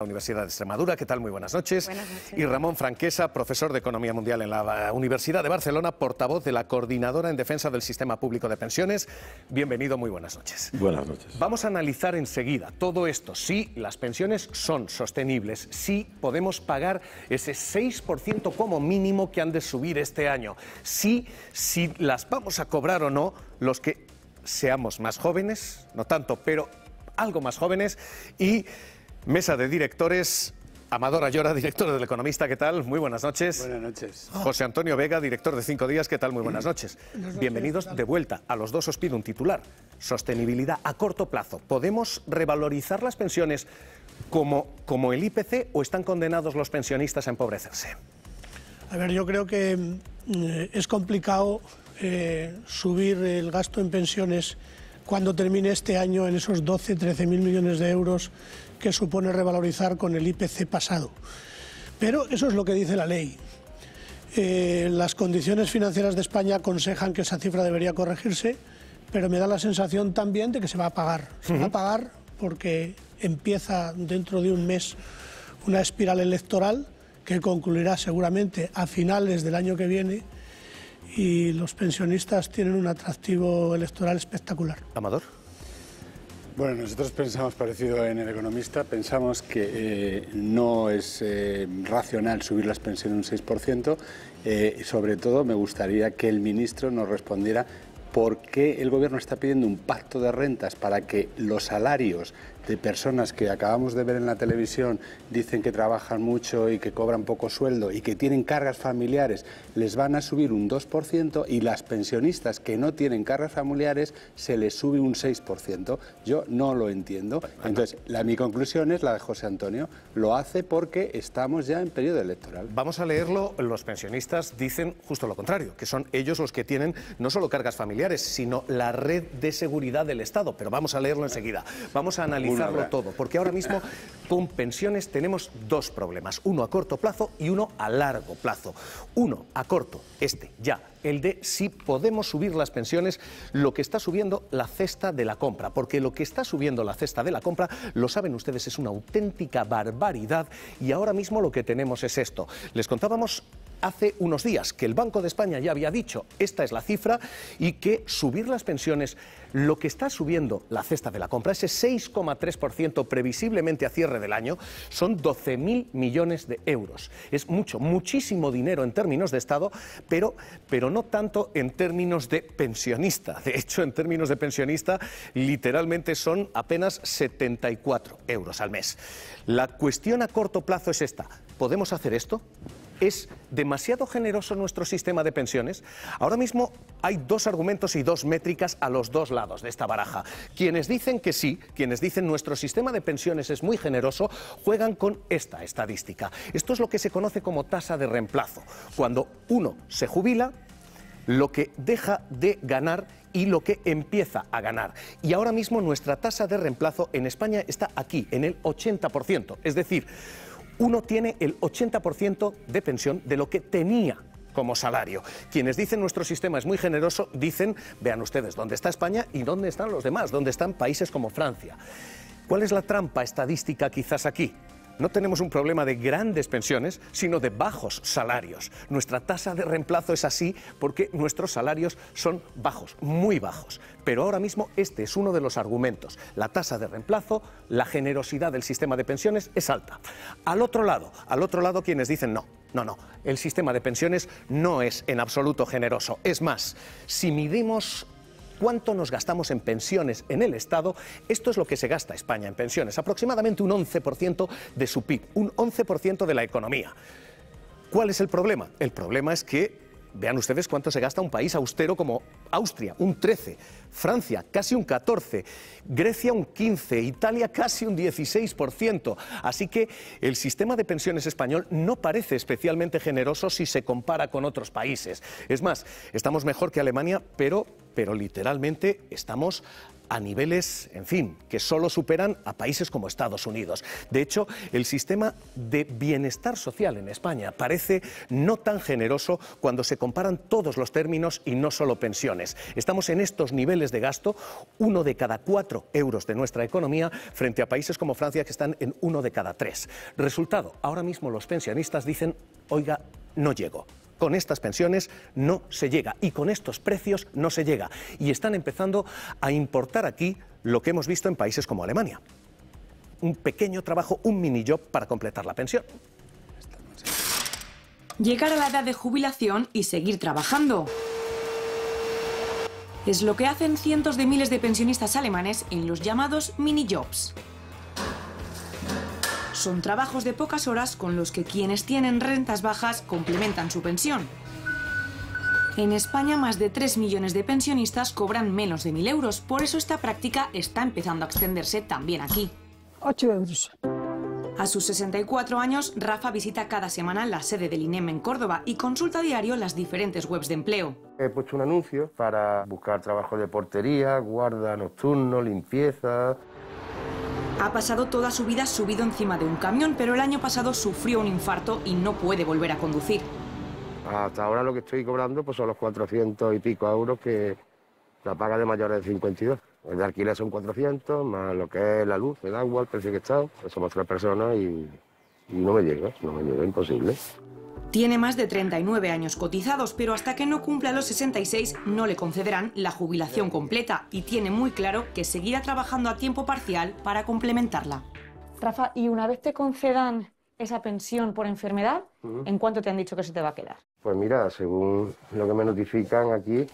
Universidad de Extremadura. ¿Qué tal? Muy buenas noches. Buenas noches. Y Ramón Franquesa, profesor de Economía Mundial en la Universidad de Barcelona, portavoz de la Coordinadora en Defensa del Sistema Público de Pensiones. Bienvenido, muy buenas noches. Buenas noches. Vamos a analizar enseguida todo esto. Si las pensiones son sostenibles, si podemos pagar ese 6% como mínimo que han de subir este año, si las vamos a cobrar o no los que seamos más jóvenes, no tanto, pero algo más jóvenes. Y mesa de directores, Amador Ayora, director del Economista, ¿qué tal? Muy buenas noches. Buenas noches. José Antonio Vega, director de 5 días, ¿qué tal? Muy buenas noches. Bienvenidos de vuelta. A los dos os pido un titular. Sostenibilidad a corto plazo. ¿Podemos revalorizar las pensiones como el IPC o están condenados los pensionistas a empobrecerse? A ver, yo creo que es complicado subir el gasto en pensiones cuando termine este año en esos 13.000 millones de euros que supone revalorizar con el IPC pasado. Pero eso es lo que dice la ley. Las condiciones financieras de España aconsejan que esa cifra debería corregirse, pero me da la sensación también de que se va a pagar. Se va a pagar porque empieza dentro de un mes una espiral electoral que concluirá seguramente a finales del año que viene, y los pensionistas tienen un atractivo electoral espectacular. Amador. Bueno, nosotros pensamos parecido en El Economista, pensamos que no es racional subir las pensiones un 6%, sobre todo me gustaría que el ministro nos respondiera por qué el Gobierno está pidiendo un pacto de rentas para que los salarios de personas que acabamos de ver en la televisión dicen que trabajan mucho y que cobran poco sueldo y que tienen cargas familiares, les van a subir un 2%, y las pensionistas que no tienen cargas familiares se les sube un 6%. Yo no lo entiendo. Entonces, mi conclusión es la de José Antonio. Lo hace porque estamos ya en periodo electoral. Vamos a leerlo. Los pensionistas dicen justo lo contrario, que son ellos los que tienen no solo cargas familiares, sino la red de seguridad del Estado. Pero vamos a leerlo enseguida. Vamos a analizarlo todo, porque ahora mismo con pensiones tenemos dos problemas, uno a corto plazo y uno a largo plazo. Uno a corto, el de si podemos subir las pensiones, lo que está subiendo la cesta de la compra, porque lo que está subiendo la cesta de la compra, lo saben ustedes, es una auténtica barbaridad, y ahora mismo lo que tenemos es esto. Les contábamos hace unos días que el Banco de España ya había dicho, esta es la cifra, y que subir las pensiones, lo que está subiendo la cesta de la compra, ese 6,3% previsiblemente a cierre del año, son 12.000 millones de euros. Es mucho, muchísimo dinero en términos de Estado, pero no tanto en términos de pensionista. De hecho, en términos de pensionista, literalmente son apenas 74 euros al mes. La cuestión a corto plazo es esta. ¿Podemos hacer esto? ¿Es demasiado generoso nuestro sistema de pensiones? Ahora mismo hay dos argumentos y dos métricas a los dos lados de esta baraja. Quienes dicen que sí, quienes dicen nuestro sistema de pensiones es muy generoso, juegan con esta estadística. Esto es lo que se conoce como tasa de reemplazo. Cuando uno se jubila, lo que deja de ganar y lo que empieza a ganar. Y ahora mismo nuestra tasa de reemplazo en España está aquí, en el 80%. Es decir, uno tiene el 80% de pensión de lo que tenía como salario. Quienes dicen nuestro sistema es muy generoso, dicen, vean ustedes, dónde está España y dónde están los demás, dónde están países como Francia. ¿Cuál es la trampa estadística quizás aquí? No tenemos un problema de grandes pensiones, sino de bajos salarios. Nuestra tasa de reemplazo es así porque nuestros salarios son bajos, muy bajos. Pero ahora mismo este es uno de los argumentos. La tasa de reemplazo, la generosidad del sistema de pensiones es alta. Al otro lado quienes dicen no, el sistema de pensiones no es en absoluto generoso. Es más, si midimos ¿cuánto nos gastamos en pensiones en el Estado? Esto es lo que se gasta España en pensiones, aproximadamente un 11% de su PIB, un 11% de la economía. ¿Cuál es el problema? El problema es que, vean ustedes cuánto se gasta un país austero como Austria, un 13%, Francia casi un 14%, Grecia un 15%, Italia casi un 16%. Así que el sistema de pensiones español no parece especialmente generoso si se compara con otros países. Es más, estamos mejor que Alemania, pero literalmente estamos a niveles, en fin, que solo superan a países como Estados Unidos. De hecho, el sistema de bienestar social en España parece no tan generoso cuando se comparan todos los términos y no solo pensiones. Estamos en estos niveles de gasto, 1 de cada 4 euros de nuestra economía, frente a países como Francia que están en 1 de cada 3. Resultado, ahora mismo los pensionistas dicen, oiga, no llego. Con estas pensiones no se llega y con estos precios no se llega. Y están empezando a importar aquí lo que hemos visto en países como Alemania. Un pequeño trabajo, un mini job para completar la pensión. Llegar a la edad de jubilación y seguir trabajando. Es lo que hacen cientos de miles de pensionistas alemanes en los llamados mini jobs. Son trabajos de pocas horas con los que quienes tienen rentas bajas complementan su pensión. En España, más de 3 millones de pensionistas cobran menos de 1.000 euros. Por eso esta práctica está empezando a extenderse también aquí. 8 euros. A sus 64 años, Rafa visita cada semana la sede del INEM en Córdoba y consulta a diario las diferentes webs de empleo. He puesto un anuncio para buscar trabajo de portería, guarda nocturno, limpieza. Ha pasado toda su vida subido encima de un camión, pero el año pasado sufrió un infarto y no puede volver a conducir. Hasta ahora lo que estoy cobrando pues son los 400 y pico euros que la paga de mayores de 52. El de alquiler son 400, más lo que es la luz, el agua, el precio que está. Pues somos 3 personas y no me llega, imposible. Tiene más de 39 años cotizados, pero hasta que no cumpla los 66 no le concederán la jubilación completa y tiene muy claro que seguirá trabajando a tiempo parcial para complementarla. Rafa, y una vez te concedan esa pensión por enfermedad, ¿en cuánto te han dicho que se te va a quedar? Pues mira, según lo que me notifican aquí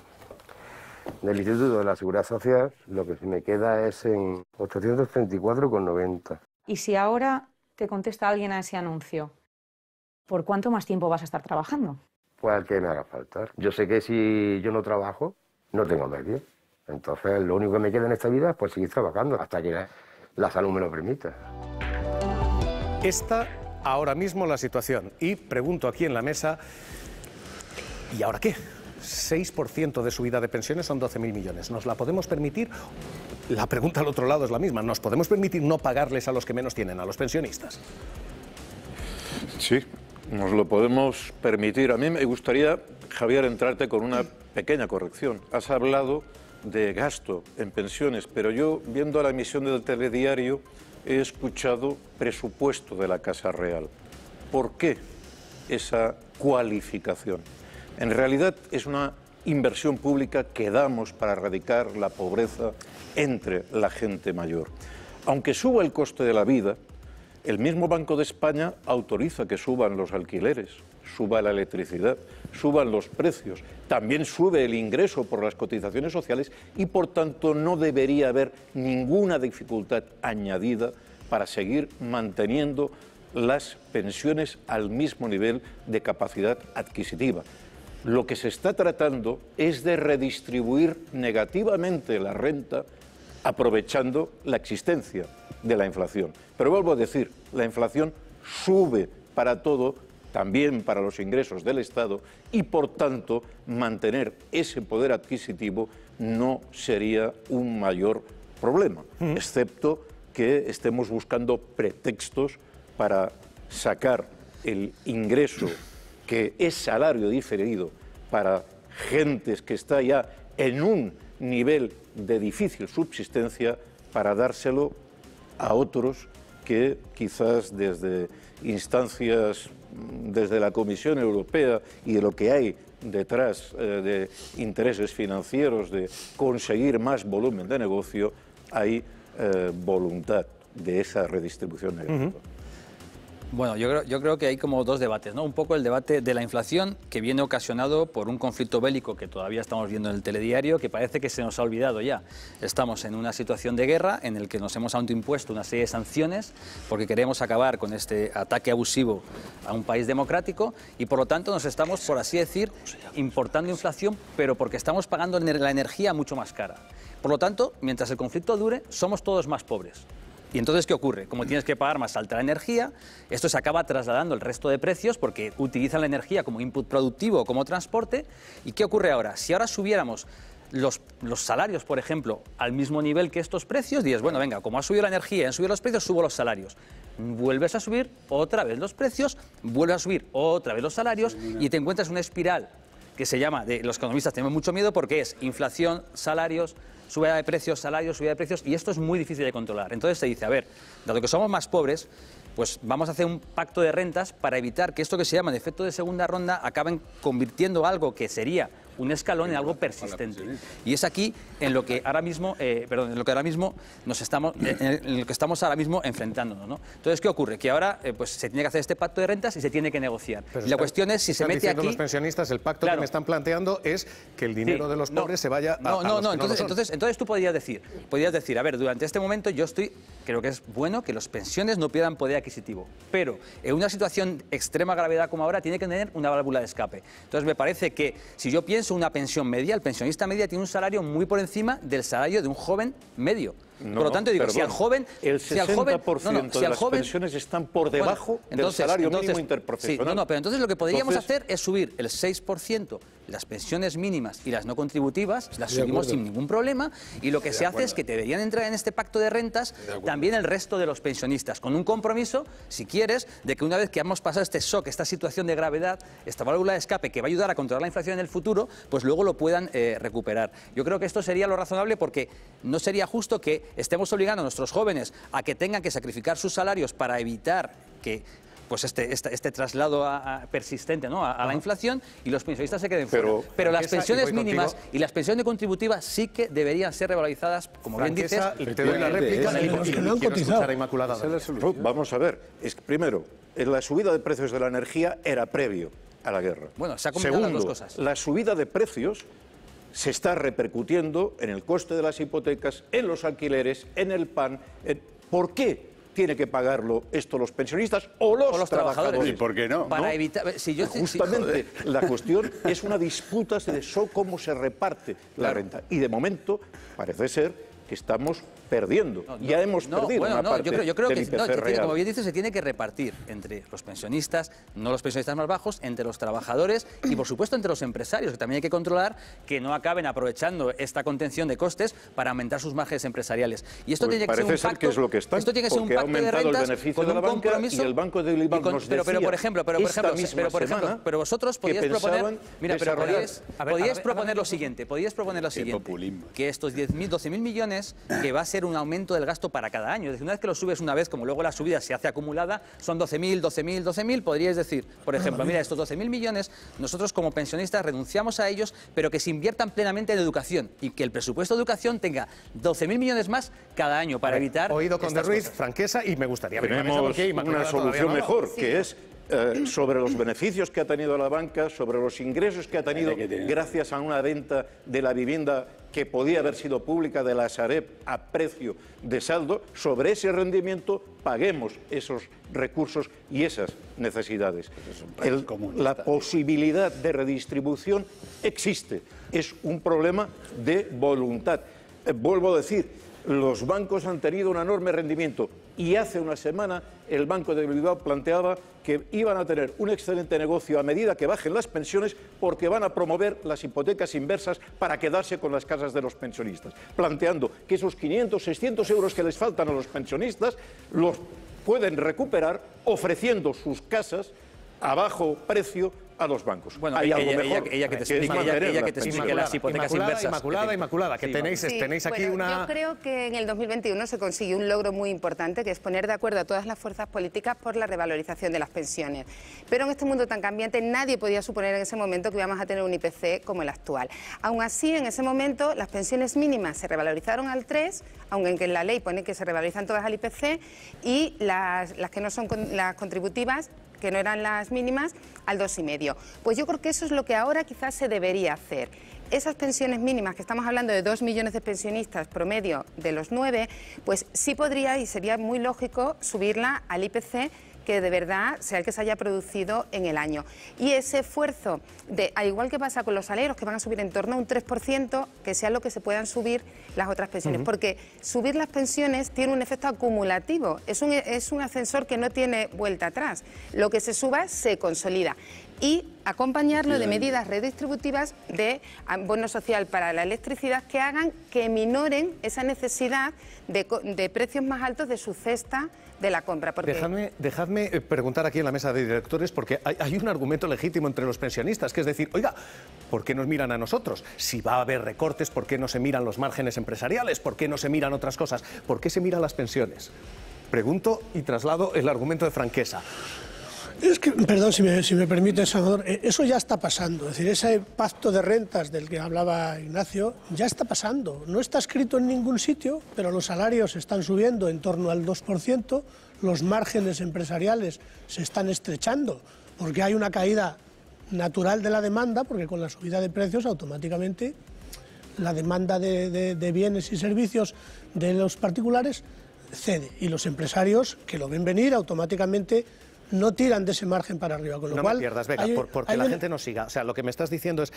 del Instituto de la Seguridad Social, lo que se me queda es en 834,90. Y si ahora te contesta alguien a ese anuncio, ¿por cuánto más tiempo vas a estar trabajando? Pues al que me haga falta. Yo sé que si yo no trabajo, no tengo medios. Entonces, lo único que me queda en esta vida es pues seguir trabajando hasta que la salud me lo permita. Esta ahora mismo la situación. Y pregunto aquí en la mesa, ¿y ahora qué? 6% de subida de pensiones son 12.000 millones. ¿Nos la podemos permitir? La pregunta al otro lado es la misma. ¿Nos podemos permitir no pagarles a los que menos tienen, a los pensionistas? Sí, nos lo podemos permitir. A mí me gustaría, Javier, entrarte con una pequeña corrección. Has hablado de gasto en pensiones, pero yo, viendo la emisión del telediario, he escuchado presupuesto de la Casa Real. ¿Por qué esa cualificación? En realidad es una inversión pública que damos para erradicar la pobreza entre la gente mayor. Aunque suba el coste de la vida, el mismo Banco de España autoriza que suban los alquileres, suba la electricidad, suban los precios, también sube el ingreso por las cotizaciones sociales y, por tanto, no debería haber ninguna dificultad añadida para seguir manteniendo las pensiones al mismo nivel de capacidad adquisitiva. Lo que se está tratando es de redistribuir negativamente la renta aprovechando la existencia de la inflación. Pero vuelvo a decir, la inflación sube para todo, también para los ingresos del Estado, y por tanto mantener ese poder adquisitivo no sería un mayor problema, excepto que estemos buscando pretextos para sacar el ingreso que es salario diferido para gentes que está ya en un nivel de difícil subsistencia, para dárselo a otros que quizás desde instancias, desde la Comisión Europea y de lo que hay detrás de intereses financieros de conseguir más volumen de negocio, hay voluntad de esa redistribución negativa. Bueno, yo creo que hay como dos debates, ¿no? Un poco el debate de la inflación, que viene ocasionado por un conflicto bélico que todavía estamos viendo en el telediario, que parece que se nos ha olvidado ya. Estamos en una situación de guerra en el que nos hemos autoimpuesto una serie de sanciones porque queremos acabar con este ataque abusivo a un país democrático y, por lo tanto, nos estamos, por así decir, importando inflación, pero porque estamos pagando la energía mucho más cara. Por lo tanto, mientras el conflicto dure, somos todos más pobres. Y entonces, ¿qué ocurre? Como tienes que pagar más alta la energía, esto se acaba trasladando el resto de precios porque utilizan la energía como input productivo o como transporte. ¿Y qué ocurre ahora? Si ahora subiéramos los salarios, por ejemplo, al mismo nivel que estos precios, dices, bueno, venga, como ha subido la energía y han subido los precios, subo los salarios. Vuelves a subir otra vez los precios, vuelves a subir otra vez los salarios y te encuentras una espiral que se llama, los economistas tenemos mucho miedo porque es inflación, salarios, subida de precios, salarios, subida de precios, y esto es muy difícil de controlar. Entonces se dice, a ver, dado que somos más pobres, pues vamos a hacer un pacto de rentas para evitar que esto que se llama el efecto de segunda ronda acaben convirtiendo algo que sería un escalón en algo persistente. Y es aquí en lo que ahora mismo, en lo que estamos ahora mismo enfrentándonos, ¿no? Entonces, ¿qué ocurre? Que ahora pues se tiene que hacer este pacto de rentas y se tiene que negociar. Pero y la cuestión es si se mete aquí. Los pensionistas, el pacto que me están planteando es que el dinero de los pobres se vaya a los que entonces tú podrías decir, a ver, durante este momento creo que es bueno que los pensiones no pierdan poder adquisitivo, pero en una situación de extrema gravedad como ahora tiene que tener una válvula de escape. Entonces me parece que si yo pienso una pensión media, el pensionista media tiene un salario muy por encima del salario de un joven medio. Por lo tanto, digo, perdón, si al joven... El 60% de las pensiones están por debajo del salario mínimo interprofesional. Sí, pero entonces lo que podríamos hacer es subir el 6%, las pensiones mínimas y las no contributivas, las subimos sin ningún problema, y lo que se hace es que deberían entrar en este pacto de rentas también el resto de los pensionistas, con un compromiso, si quieres, de que una vez que hemos pasado este shock, esta situación de gravedad, esta válvula de escape que va a ayudar a controlar la inflación en el futuro, pues luego lo puedan recuperar. Yo creo que esto sería lo razonable, porque no sería justo que estemos obligando a nuestros jóvenes a que tengan que sacrificar sus salarios para evitar que pues este traslado persistente, ¿no?, a la inflación, y los pensionistas se queden fuera. Pero las pensiones mínimas y las pensiones contributivas sí que deberían ser revalorizadas, como bien dices. Y te doy la réplica y quiero escuchar a Inmaculada. Vamos a ver, primero, la subida de precios de la energía era previo a la guerra. Bueno, se ha combinado las dos cosas. La subida de precios se está repercutiendo en el coste de las hipotecas, en los alquileres, en el pan. ¿Por qué tiene que pagarlo esto los pensionistas o los trabajadores? ¿Y por qué no? Para evitar... Justamente la cuestión es una disputa de cómo se reparte la renta. Y de momento parece ser que estamos perdiendo. Ya hemos perdido una parte yo creo del que IPC real. como bien dices, se tiene que repartir entre los pensionistas, no los pensionistas más bajos, entre los trabajadores y, por supuesto, entre los empresarios, que también hay que controlar que no acaben aprovechando esta contención de costes para aumentar sus márgenes empresariales. Y esto tiene que ser un pacto. Que es lo que está, esto tiene que ser un pacto de rentas con un compromiso. Y el Banco de Libán nos decía pero vosotros podíais proponer, podíais proponer lo siguiente, que estos 12.000 millones, que va a ser un aumento del gasto para cada año. Es decir, una vez que lo subes una vez, como luego la subida se hace acumulada, son 12.000, podríais decir, por ejemplo, mira, estos 12.000 millones, nosotros como pensionistas renunciamos a ellos, pero que se inviertan plenamente en educación, y que el presupuesto de educación tenga 12.000 millones más cada año para evitar... Oído con de Ruiz, franqueza, y me gustaría ver una solución mejor, que es sobre los beneficios que ha tenido la banca, sobre los ingresos que ha tenido gracias a una venta de la vivienda que podía haber sido pública de la Sareb a precio de saldo. Sobre ese rendimiento paguemos esos recursos y esas necesidades. La posibilidad de redistribución existe, es un problema de voluntad. Vuelvo a decir, los bancos han tenido un enorme rendimiento, y hace una semana el Banco de Bilbao planteaba que iban a tener un excelente negocio a medida que bajen las pensiones, porque van a promover las hipotecas inversas para quedarse con las casas de los pensionistas, planteando que esos 500, 600 euros que les faltan a los pensionistas los pueden recuperar ofreciendo sus casas a bajo precio a los bancos. Bueno, ella que te explique las hipotecas inversas. Inmaculada, que tenéis aquí una... Yo creo que en el 2021 se consiguió un logro muy importante, que es poner de acuerdo a todas las fuerzas políticas por la revalorización de las pensiones. Pero en este mundo tan cambiante nadie podía suponer en ese momento que íbamos a tener un IPC como el actual. Aún así, en ese momento las pensiones mínimas se revalorizaron al 3, aunque en la ley pone que se revalorizan todas al IPC, y las que no son las contributivas, que no eran las mínimas, al 2,5. Pues yo creo que eso es lo que ahora quizás se debería hacer. Esas pensiones mínimas, que estamos hablando de 2 millones de pensionistas promedio de los 9, pues sí podría y sería muy lógico subirla al IPC, que de verdad sea el que se haya producido en el año. Y ese esfuerzo, al igual que pasa con los salarios, que van a subir en torno a un 3%, que sea lo que se puedan subir las otras pensiones. Porque subir las pensiones tiene un efecto acumulativo, es un ascensor que no tiene vuelta atrás. Lo que se suba se consolida. y acompañarlo de medidas redistributivas de bono social para la electricidad que hagan que minoren esa necesidad de precios más altos de su cesta de la compra. Porque... Dejadme preguntar aquí en la mesa de directores, porque hay un argumento legítimo entre los pensionistas, que es decir, oiga, ¿por qué nos miran a nosotros? Si va a haber recortes, ¿por qué no se miran los márgenes empresariales? ¿Por qué no se miran otras cosas? ¿Por qué se miran las pensiones? Pregunto y traslado el argumento de franqueza. Es que, perdón, si me permite, Salvador, eso ya está pasando. Es decir, ese pacto de rentas del que hablaba Ignacio ya está pasando. No está escrito en ningún sitio, pero los salarios están subiendo en torno al 2%, los márgenes empresariales se están estrechando, porque hay una caída natural de la demanda, porque con la subida de precios automáticamente la demanda de bienes y servicios de los particulares cede, y los empresarios, que lo ven venir, automáticamente no tiran de ese margen para arriba, con lo cual... No me pierdas, Vega, porque la gente no siga. O sea, lo que me estás diciendo es,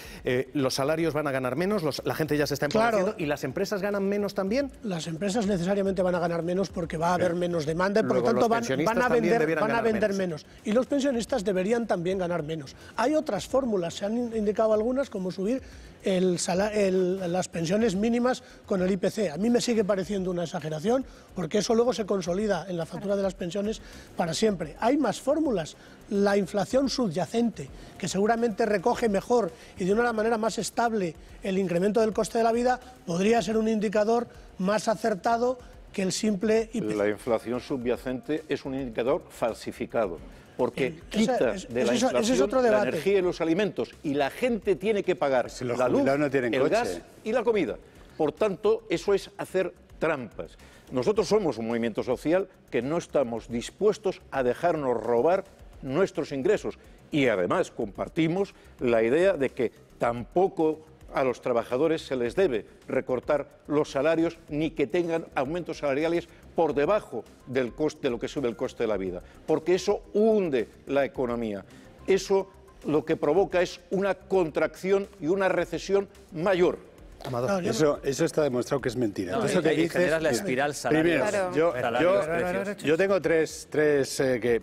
los salarios van a ganar menos, la gente ya se está empobreciendo, ¿y las empresas ganan menos también? Las empresas necesariamente van a ganar menos porque va a haber menos demanda y por lo tanto van a vender menos. Y los pensionistas deberían también ganar menos. Hay otras fórmulas, se han indicado algunas, como subir las pensiones mínimas con el IPC. A mí me sigue pareciendo una exageración, porque eso luego se consolida en la factura de las pensiones para siempre. Hay más fórmulas. La inflación subyacente, que seguramente recoge mejor y de una manera más estable el incremento del coste de la vida, podría ser un indicador más acertado que el simple IPC. La inflación subyacente es un indicador falsificado, porque quita de la inflación la energía y los alimentos, y la gente tiene que pagar la luz, el gas y la comida. Por tanto, eso es hacer trampas. Nosotros somos un movimiento social que no estamos dispuestos a dejarnos robar nuestros ingresos, y además compartimos la idea de que tampoco a los trabajadores se les debe recortar los salarios ni que tengan aumentos salariales por debajo del coste, de lo que sube el coste de la vida, porque eso hunde la economía. Eso lo que provoca es una contracción y una recesión mayor. Amador, eso está demostrado que es mentira. No, eso que dices, generas la espiral salarial. Primero, yo tengo tres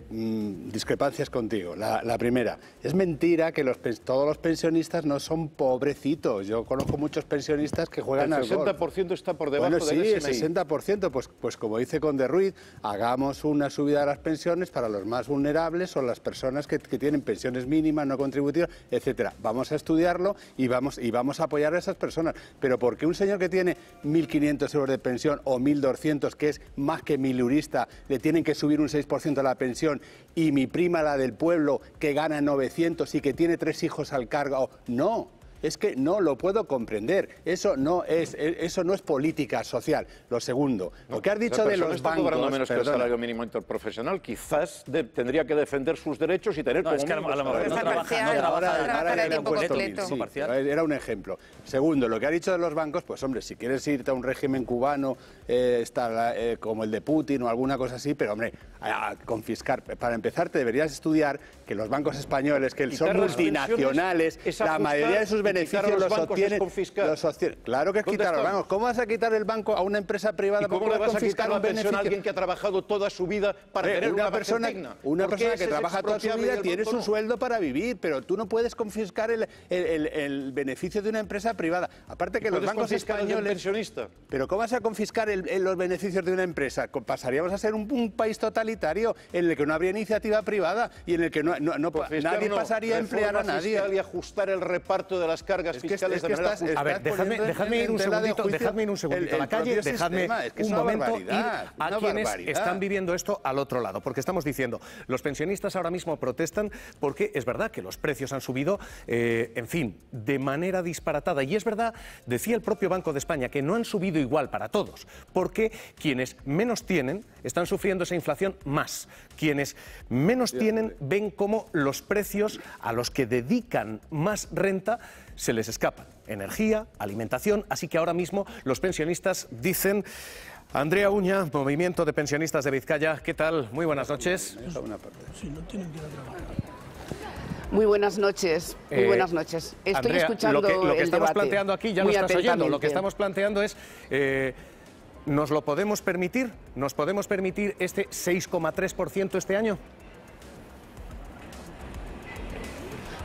discrepancias contigo. La primera, es mentira que todos los pensionistas no son pobrecitos. Yo conozco muchos pensionistas que juegan al golf. El 60% está por debajo del SMI. El 60%, pues como dice Conde Ruiz, hagamos una subida de las pensiones para los más vulnerables o las personas que tienen pensiones mínimas, no contributivas, etcétera. Vamos a estudiarlo y vamos a apoyar a esas personas. Pero ¿por qué un señor que tiene 1.500 euros de pensión o 1.200, que es más que milurista, le tienen que subir un 6% a la pensión, y mi prima, la del pueblo, que gana 900 y que tiene 3 hijos al cargo? No. Es que no lo puedo comprender. Eso no es política social. Lo segundo, lo que has dicho de los bancos... cobrando menos que el salario mínimo interprofesional. Quizás tendría que defender sus derechos y tener como mínimo... A lo mejor no trabaja. Era un ejemplo. Segundo, lo que ha dicho de los bancos, pues hombre, si quieres irte a un régimen cubano como el de Putin o alguna cosa así, pero hombre, a confiscar. Para empezar, te deberías estudiar que los bancos españoles, que son multinacionales, la mayoría de sus beneficios los obtienen. Claro que es quitar los bancos. ¿Cómo vas a quitar el banco a una empresa privada? ¿Y cómo le vas a quitar la pensión a alguien que ha trabajado toda su vida para tener una persona digna? Una persona que trabaja toda su vida tiene su sueldo para vivir, pero tú no puedes confiscar el beneficio de una empresa privada. Aparte que los bancos españoles... ¿Pero cómo vas a confiscar los beneficios de una empresa? Pasaríamos a ser un país totalitario en el que no habría iniciativa privada y en el que nadie pasaría a emplear a nadie. Y ajustar el reparto de las cargas fiscales de manera justa. A ver, dejadme ir un segundito a la calle, dejadme un momento ir a quienes están viviendo esto al otro lado, porque estamos diciendo, los pensionistas ahora mismo protestan porque es verdad que los precios han subido, en fin, de manera disparatada, y es verdad, decía el propio Banco de España, que no han subido igual para todos, porque quienes menos tienen están sufriendo esa inflación más. Quienes menos tienen ven cómo los precios a los que dedican más renta se les escapan. Energía, alimentación, así que ahora mismo los pensionistas dicen... Andrea Uña, Movimiento de Pensionistas de Vizcaya, ¿qué tal? Muy buenas noches. Muy buenas noches, muy buenas noches. Estoy Andrea, escuchando lo que estamos debate planteando aquí, ya lo estás oyendo, lo que estamos planteando es... ¿nos lo podemos permitir? ¿Nos podemos permitir este 6,3% este año?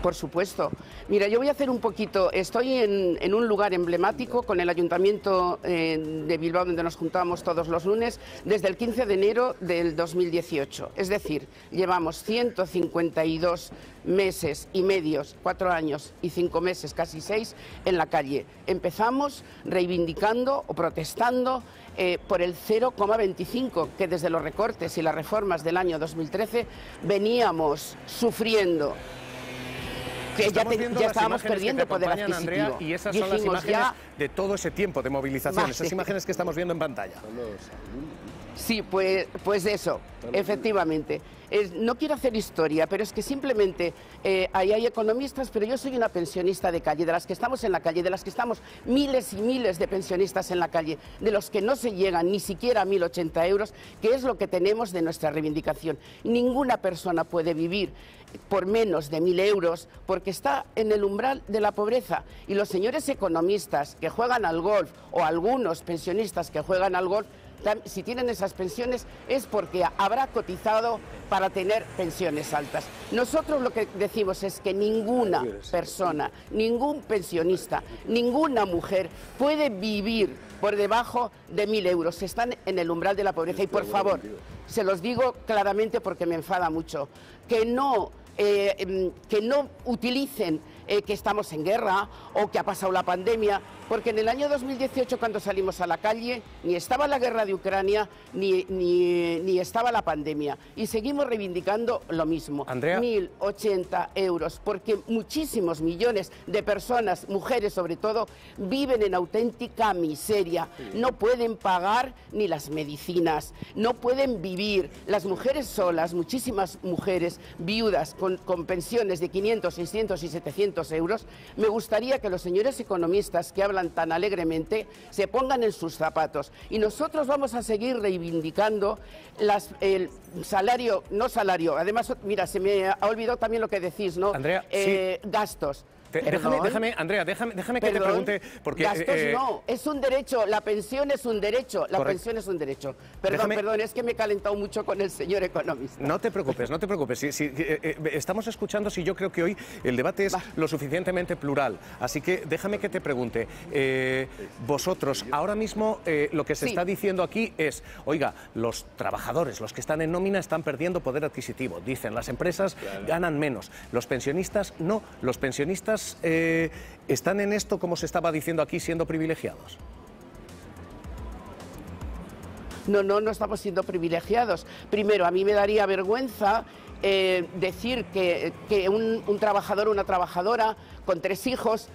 Por supuesto. Mira, yo voy a hacer un poquito, estoy en un lugar emblemático con el Ayuntamiento de Bilbao, donde nos juntábamos todos los lunes, desde el 15 de enero del 2018. Es decir, llevamos 152 meses y medios, 4 años y 5 meses, casi 6, en la calle. Empezamos reivindicando o protestando por el 0,25, que desde los recortes y las reformas del año 2013 veníamos sufriendo. Que ya estábamos perdiendo poder adquisitivo. Andrea, y esas son las imágenes de todo ese tiempo de movilización, esas imágenes que estamos viendo en pantalla. Sí, pues eso, efectivamente. No quiero hacer historia, pero es que simplemente ahí hay economistas, pero yo soy una pensionista de calle, de las que estamos en la calle, de las que estamos miles y miles de pensionistas en la calle, de los que no se llegan ni siquiera a 1.080 euros, que es lo que tenemos de nuestra reivindicación. Ninguna persona puede vivir por menos de 1.000 euros porque está en el umbral de la pobreza. Y los señores economistas que juegan al golf o algunos pensionistas que juegan al golf, si tienen esas pensiones es porque habrá cotizado para tener pensiones altas. Nosotros lo que decimos es que ninguna persona, ningún pensionista, ninguna mujer puede vivir por debajo de 1.000 euros. Están en el umbral de la pobreza y, por favor, se los digo claramente porque me enfada mucho, que no utilicen que estamos en guerra o que ha pasado la pandemia, porque en el año 2018, cuando salimos a la calle, ni estaba la guerra de Ucrania ni estaba la pandemia, y seguimos reivindicando lo mismo. Andrea. 1.080 euros, porque muchísimos millones de personas, mujeres sobre todo, viven en auténtica miseria, no pueden pagar ni las medicinas, no pueden vivir. Las mujeres solas, muchísimas mujeres viudas con pensiones de 500, 600 y 700 euros, me gustaría que los señores economistas que hablan tan alegremente se pongan en sus zapatos. Y nosotros vamos a seguir reivindicando el salario, no salario, además, mira, se me ha olvidado también lo que decís, ¿no? Andrea, sí. Gastos. Déjame, Andrea, déjame que te pregunte, porque... Gastos no, es un derecho, la pensión es un derecho, la pensión es un derecho. Perdón, es que me he calentado mucho con el señor economista. No te preocupes, no te preocupes. Estamos escuchando, yo creo que hoy el debate es lo suficientemente plural, así que déjame que te pregunte, vosotros, ahora mismo lo que se está diciendo aquí es, oiga, los trabajadores, los que están en nómina están perdiendo poder adquisitivo, dicen, las empresas ganan menos, los pensionistas no, los pensionistas ¿están en esto, como se estaba diciendo aquí, siendo privilegiados? No estamos siendo privilegiados. Primero, a mí me daría vergüenza decir que un trabajador o una trabajadora con 3 hijos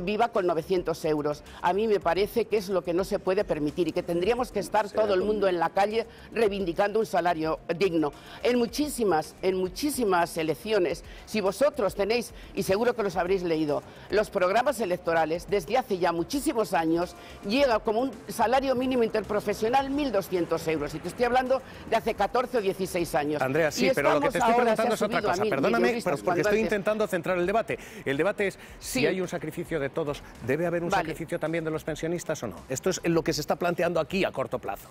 viva con 900 euros. A mí me parece que es lo que no se puede permitir y que tendríamos que estar todo el mundo en la calle reivindicando un salario digno. En muchísimas elecciones, si vosotros tenéis, y seguro que los habréis leído, los programas electorales, desde hace ya muchísimos años, llega como un salario mínimo interprofesional 1.200 euros. Y te estoy hablando de hace 14 o 16 años. Andrea, sí, pero lo que te estoy preguntando es otra cosa. Perdóname, porque estoy intentando centrar el debate. El debate es si hay un sacrificio de todos, ¿debe haber un sacrificio también de los pensionistas o no? Esto es lo que se está planteando aquí a corto plazo.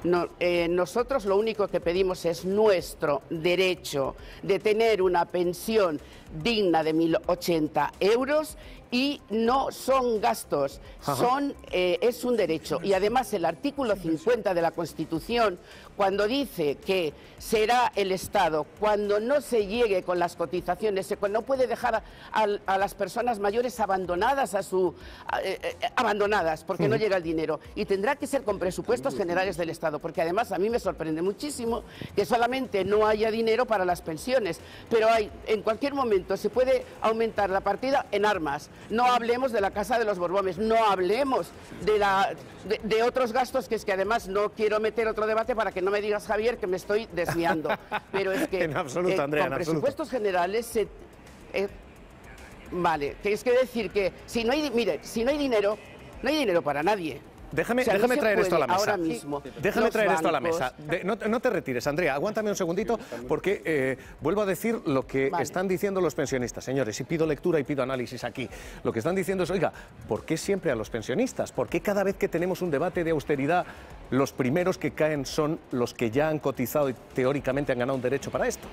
Nosotros lo único que pedimos es nuestro derecho de tener una pensión digna de 1.080 euros y no son gastos, es un derecho. Y además el artículo 50 de la Constitución, cuando dice que será el Estado, cuando no se llegue con las cotizaciones, cuando no puede dejar a las personas mayores abandonadas, abandonadas porque no llega el dinero. Y tendrá que ser con presupuestos generales del Estado, porque además a mí me sorprende muchísimo que solamente no haya dinero para las pensiones, pero en cualquier momento se puede aumentar la partida en armas. No hablemos de la Casa de los Borbones, no hablemos de otros gastos, que es que además no quiero meter otro debate para que no me digas, Javier, que me estoy desviando. Pero es que en absoluto, Andrea, con presupuestos generales vale, que es que decir que si no hay dinero, no hay dinero para nadie. Déjame traer esto a la mesa. Ahora mismo. Déjame traer esto a la mesa. No te retires, Andrea. Aguántame un segundito porque vuelvo a decir lo que están diciendo los pensionistas, señores, y pido lectura y pido análisis aquí. Lo que están diciendo es, oiga, ¿por qué siempre a los pensionistas? ¿Por qué cada vez que tenemos un debate de austeridad los primeros que caen son los que ya han cotizado y teóricamente han ganado un derecho para esto?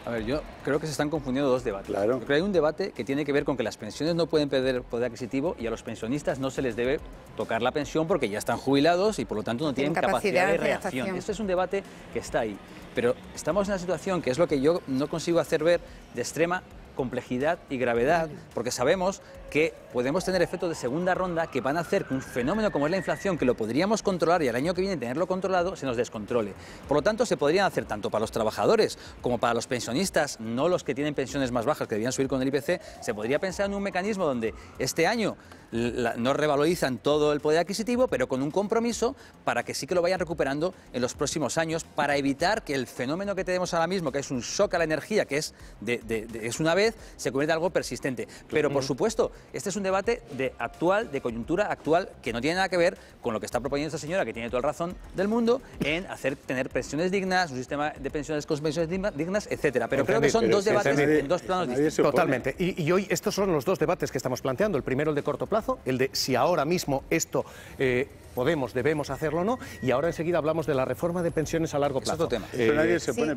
A ver, yo creo que se están confundiendo dos debates. Claro. Yo creo que hay un debate que tiene que ver con que las pensiones no pueden perder poder adquisitivo y a los pensionistas no se les debe tocar la pensión porque ya están jubilados y por lo tanto no tienen capacidad de reacción. Este es un debate que está ahí. Pero estamos en una situación que es lo que yo no consigo hacer ver de extrema complejidad y gravedad, porque sabemos que podemos tener efectos de segunda ronda que van a hacer que un fenómeno como es la inflación, que lo podríamos controlar y al año que viene tenerlo controlado, se nos descontrole. Por lo tanto, se podrían hacer tanto para los trabajadores como para los pensionistas, no los que tienen pensiones más bajas que debían subir con el IPC, se podría pensar en un mecanismo donde este año no revalorizan todo el poder adquisitivo, pero con un compromiso para que sí que lo vayan recuperando en los próximos años, para evitar que el fenómeno que tenemos ahora mismo, que es un shock a la energía, que es una vez, se convierta en algo persistente. Pero, por supuesto, este es un debate de coyuntura actual, que no tiene nada que ver con lo que está proponiendo esta señora, que tiene toda la razón del mundo, en tener pensiones dignas, un sistema de pensiones con pensiones dignas, etcétera. Pero creo que son dos debates en dos planos distintos. Totalmente. Y hoy estos son los dos debates que estamos planteando. El primero, el de corto plazo, el de si ahora mismo esto debemos hacerlo o no, y ahora enseguida hablamos de la reforma de pensiones a largo plazo. Es otro tema.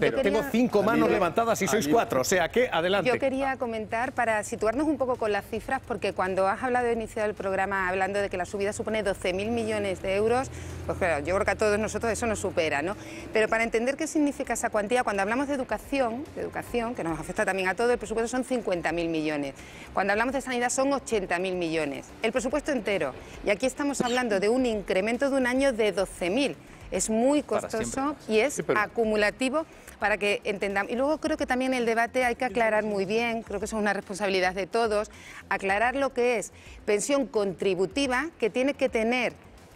Pero tengo 5 manos levantadas y sois 4, o sea que adelante. Yo quería comentar para situarnos un poco con las cifras, porque cuando has hablado de inicio del programa, hablando de que la subida supone 12.000 millones de euros, pues claro, yo creo que a todos nosotros eso nos supera, ¿no? Pero para entender qué significa esa cuantía, cuando hablamos de educación, que nos afecta también a todo, el presupuesto son 50.000 millones. Cuando hablamos de sanidad son 80.000 millones. El presupuesto entero. Y aquí estamos hablando de un incremento de un año de 12.000. Es muy costoso y es acumulativo para que entendamos. Y luego creo que también el debate hay que aclarar muy bien, creo que eso es una responsabilidad de todos, aclarar lo que es pensión contributiva, que tiene que tener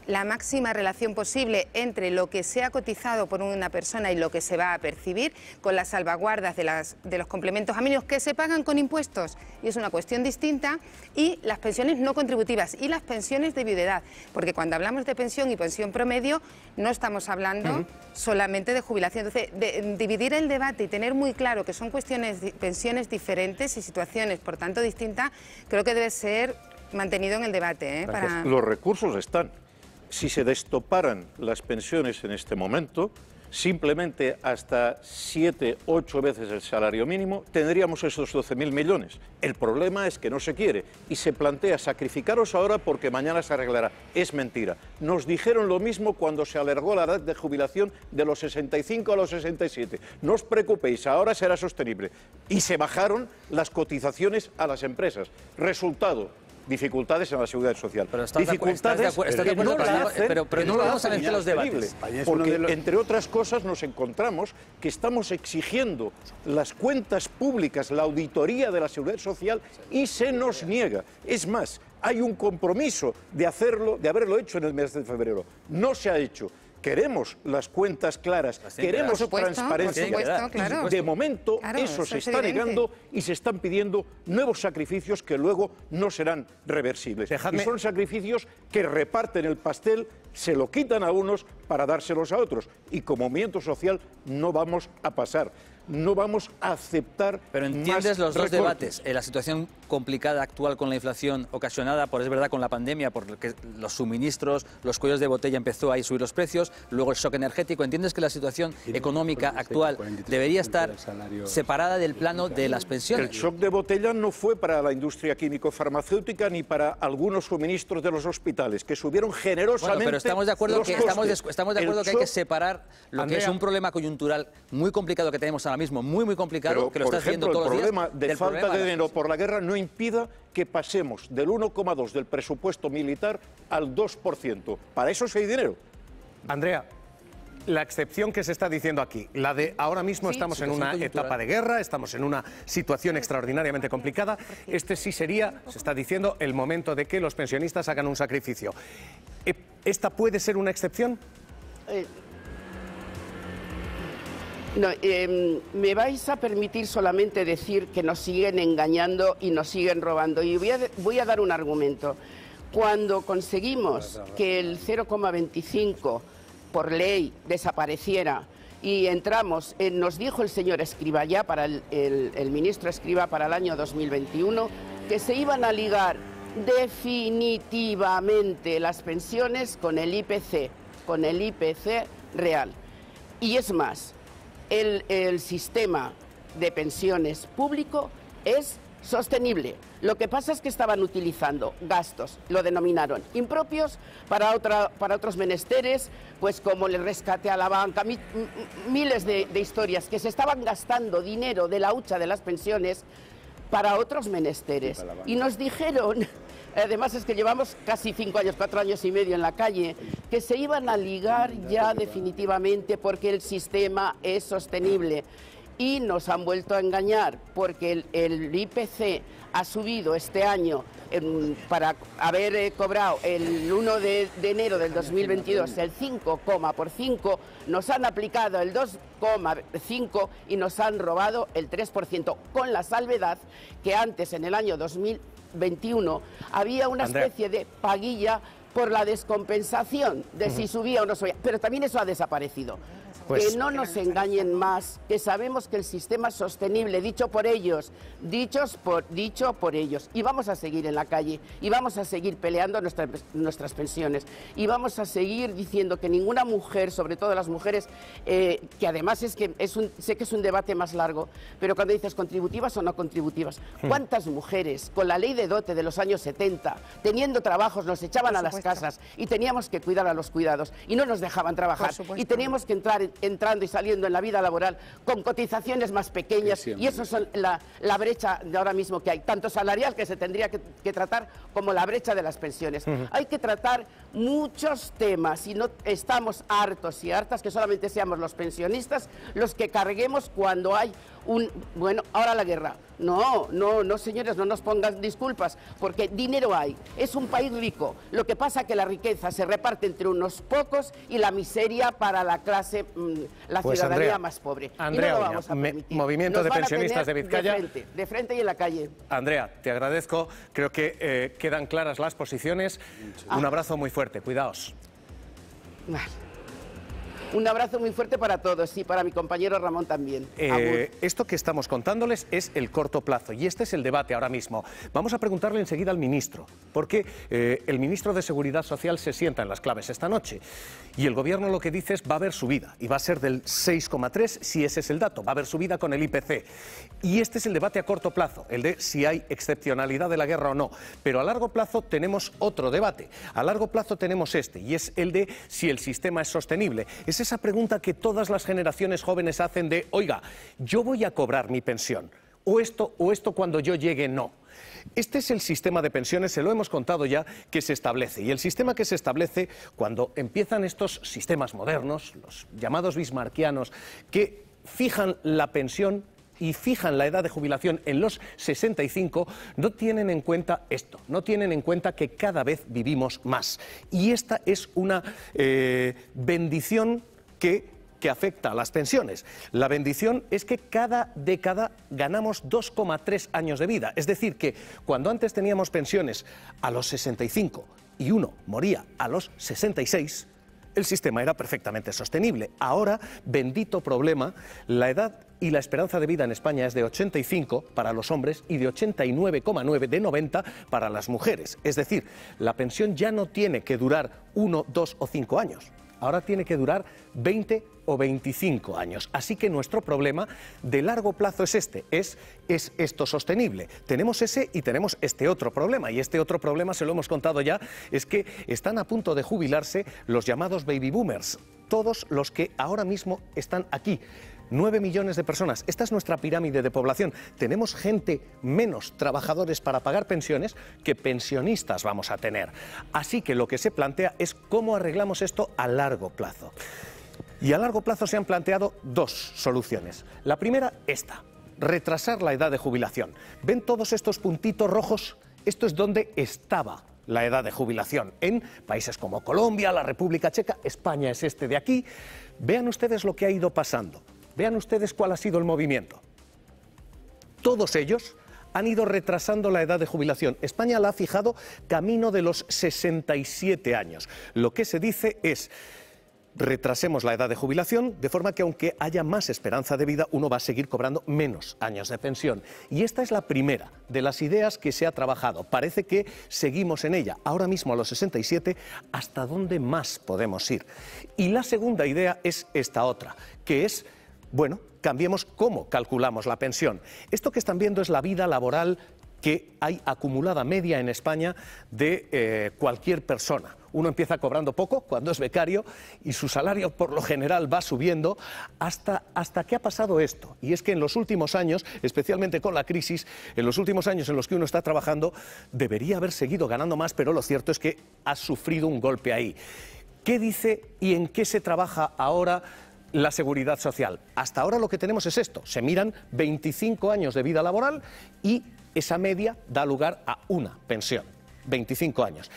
la máxima relación posible entre lo que se ha cotizado por una persona y lo que se va a percibir, con las salvaguardas de los complementos a mínimos que se pagan con impuestos, y es una cuestión distinta, y las pensiones no contributivas y las pensiones de viudedad, porque cuando hablamos de pensión y pensión promedio no estamos hablando solamente de jubilación. Entonces, dividir el debate y tener muy claro que son pensiones diferentes y situaciones por tanto distintas, creo que debe ser mantenido en el debate. Los recursos están. Si se destoparan las pensiones en este momento, simplemente hasta 7, 8 veces el salario mínimo, tendríamos esos 12.000 millones. El problema es que no se quiere y se plantea sacrificaros ahora porque mañana se arreglará. Es mentira. Nos dijeron lo mismo cuando se alargó la edad de jubilación de los 65 a los 67. No os preocupéis, ahora será sostenible. Y se bajaron las cotizaciones a las empresas. Resultado: dificultades en la seguridad social. Pero dificultades que no la hacen, pero no la hacen en los debates. Porque, entre otras cosas, nos encontramos que estamos exigiendo las cuentas públicas, la auditoría de la seguridad social, y se nos niega. Es más, hay un compromiso de hacerlo, de haberlo hecho en el mes de febrero. No se ha hecho. Queremos las cuentas claras, queremos transparencia. Claro. De momento eso se está negando y se están pidiendo nuevos sacrificios que luego no serán reversibles. Y son sacrificios que reparten el pastel, se lo quitan a unos para dárselos a otros. Y como movimiento social no vamos a pasar. No vamos a aceptar. Pero entiendes los dos debates. La situación complicada actual con la inflación ocasionada por, es verdad, con la pandemia, porque los suministros, los cuellos de botella empezó a subir los precios, luego el shock energético. ¿Entiendes que la situación económica actual debería estar separada del plano de las pensiones? El shock de botella no fue para la industria químico-farmacéutica ni para algunos suministros de los hospitales, que subieron generosamente. Bueno, pero estamos de acuerdo que hay que separar lo que es un problema coyuntural muy complicado que tenemos ahora mismo, muy complicado, pero, que lo estás viendo todos los días. El problema de falta de dinero por la guerra no impida que pasemos del 1,2% del presupuesto militar al 2%. Para eso sí hay dinero. Andrea, la excepción que se está diciendo aquí, la de ahora mismo estamos en una etapa de guerra, estamos en una situación extraordinariamente complicada, este sí sería, se está diciendo, el momento de que los pensionistas hagan un sacrificio. ¿Esta puede ser una excepción? No, me vais a permitir solamente decir que nos siguen engañando y nos siguen robando. Y voy a dar un argumento. Cuando conseguimos que el 0,25 por ley desapareciera y entramos, nos dijo el señor Escrivá ya, para el ministro Escrivá, para el año 2021, que se iban a ligar definitivamente las pensiones con el IPC real. Y es más, el sistema de pensiones público es sostenible. Lo que pasa es que estaban utilizando gastos, lo denominaron impropios, para otros menesteres, pues como el rescate a la banca, miles de historias, que se estaban gastando dinero de la hucha de las pensiones para otros menesteres. Y nos dijeron, además es que llevamos casi 5 años, 4 años y medio en la calle, que se iban a ligar ya definitivamente porque el sistema es sostenible. Y nos han vuelto a engañar porque el IPC ha subido este año para haber cobrado el 1 de enero del 2022 el 5,5, nos han aplicado el 2,5 y nos han robado el 3%, con la salvedad que antes, en el año 2021, había una especie de paguilla por la descompensación de si subía o no subía, pero también eso ha desaparecido. Que no nos engañen más, que sabemos que el sistema es sostenible, dicho por ellos, dicho por ellos. Y vamos a seguir en la calle, y vamos a seguir peleando nuestras pensiones, y vamos a seguir diciendo que ninguna mujer, sobre todo las mujeres, que además sé que es un debate más largo, pero cuando dices contributivas o no contributivas, ¿cuántas mujeres con la ley de dote de los años 70, teniendo trabajos, nos echaban a las casas y teníamos que cuidar a los cuidados y no nos dejaban trabajar y teníamos que entrando y saliendo en la vida laboral con cotizaciones más pequeñas, y eso es la brecha de ahora mismo que hay, tanto salarial, que se tendría que tratar, como la brecha de las pensiones? Hay que tratar muchos temas y no estamos hartos y hartas que solamente seamos los pensionistas los que carguemos cuando hay bueno, ahora la guerra. No, señores, no nos pongan disculpas, porque dinero hay. Es un país rico. Lo que pasa es que la riqueza se reparte entre unos pocos y la miseria para la clase, la ciudadanía Andrea, más pobre. Andrea, y no lo vamos a permitir. Movimiento de Pensionistas de Vizcaya. De frente y en la calle. Andrea, te agradezco. Creo que quedan claras las posiciones. Un abrazo muy fuerte. Cuidaos. Vale. Un abrazo muy fuerte para todos y para mi compañero Ramón también. Esto que estamos contándoles es el corto plazo y este es el debate ahora mismo. Vamos a preguntarle enseguida al ministro, porque el ministro de Seguridad Social se sienta en las claves esta noche y el gobierno lo que dice es va a haber subida y va a ser del 6,3 si ese es el dato, va a haber subida con el IPC. Y este es el debate a corto plazo, el de si hay excepcionalidad de la guerra o no. Pero a largo plazo tenemos otro debate. A largo plazo tenemos este y es el de si el sistema es sostenible. Es esa pregunta que todas las generaciones jóvenes hacen de, oiga, yo voy a cobrar mi pensión, o esto cuando yo llegue no. Este es el sistema de pensiones, se lo hemos contado ya, que se establece. Y el sistema que se establece cuando empiezan estos sistemas modernos, los llamados bismarckianos, que fijan la pensión y fijan la edad de jubilación en los 65, no tienen en cuenta esto, no tienen en cuenta que cada vez vivimos más. Y esta es una bendición que afecta a las pensiones. La bendición es que cada década ganamos 2,3 años de vida. Es decir, que cuando antes teníamos pensiones a los 65 y uno moría a los 66, el sistema era perfectamente sostenible. Ahora, bendito problema, la edad y la esperanza de vida en España es de 85 para los hombres y de 89,9 de 90 para las mujeres. Es decir, la pensión ya no tiene que durar 1, 2 o 5 años. Ahora tiene que durar 20 o 25 años. Así que nuestro problema de largo plazo es este, es esto sostenible. Tenemos ese y tenemos este otro problema. Y este otro problema, se lo hemos contado ya, es que están a punto de jubilarse los llamados baby boomers. Todos los que ahora mismo están aquí. 9 millones de personas. Esta es nuestra pirámide de población. Tenemos gente menos trabajadores para pagar pensiones que pensionistas vamos a tener. Así que lo que se plantea es cómo arreglamos esto a largo plazo. Y a largo plazo se han planteado dos soluciones. La primera, esta, retrasar la edad de jubilación. ¿Ven todos estos puntitos rojos? Esto es donde estaba la edad de jubilación. En países como Colombia, la República Checa, España es este de aquí. Vean ustedes lo que ha ido pasando. Vean ustedes cuál ha sido el movimiento. Todos ellos han ido retrasando la edad de jubilación. España la ha fijado camino de los 67 años. Lo que se dice es, retrasemos la edad de jubilación, de forma que aunque haya más esperanza de vida, uno va a seguir cobrando menos años de pensión. Y esta es la primera de las ideas que se ha trabajado. Parece que seguimos en ella. Ahora mismo a los 67, ¿hasta dónde más podemos ir? Y la segunda idea es esta otra, que es Bueno, cambiemos cómo calculamos la pensión. Esto que están viendo es la vida laboral que hay acumulada media en España de cualquier persona. Uno empieza cobrando poco cuando es becario y su salario por lo general va subiendo hasta que ha pasado esto. Y es que en los últimos años, especialmente con la crisis, en los últimos años en los que uno está trabajando, debería haber seguido ganando más, pero lo cierto es que ha sufrido un golpe ahí. ¿Qué dice y en qué se trabaja ahora la seguridad social? Hasta ahora lo que tenemos es esto. Se miran 25 años de vida laboral y esa media da lugar a una pensión. 25 años.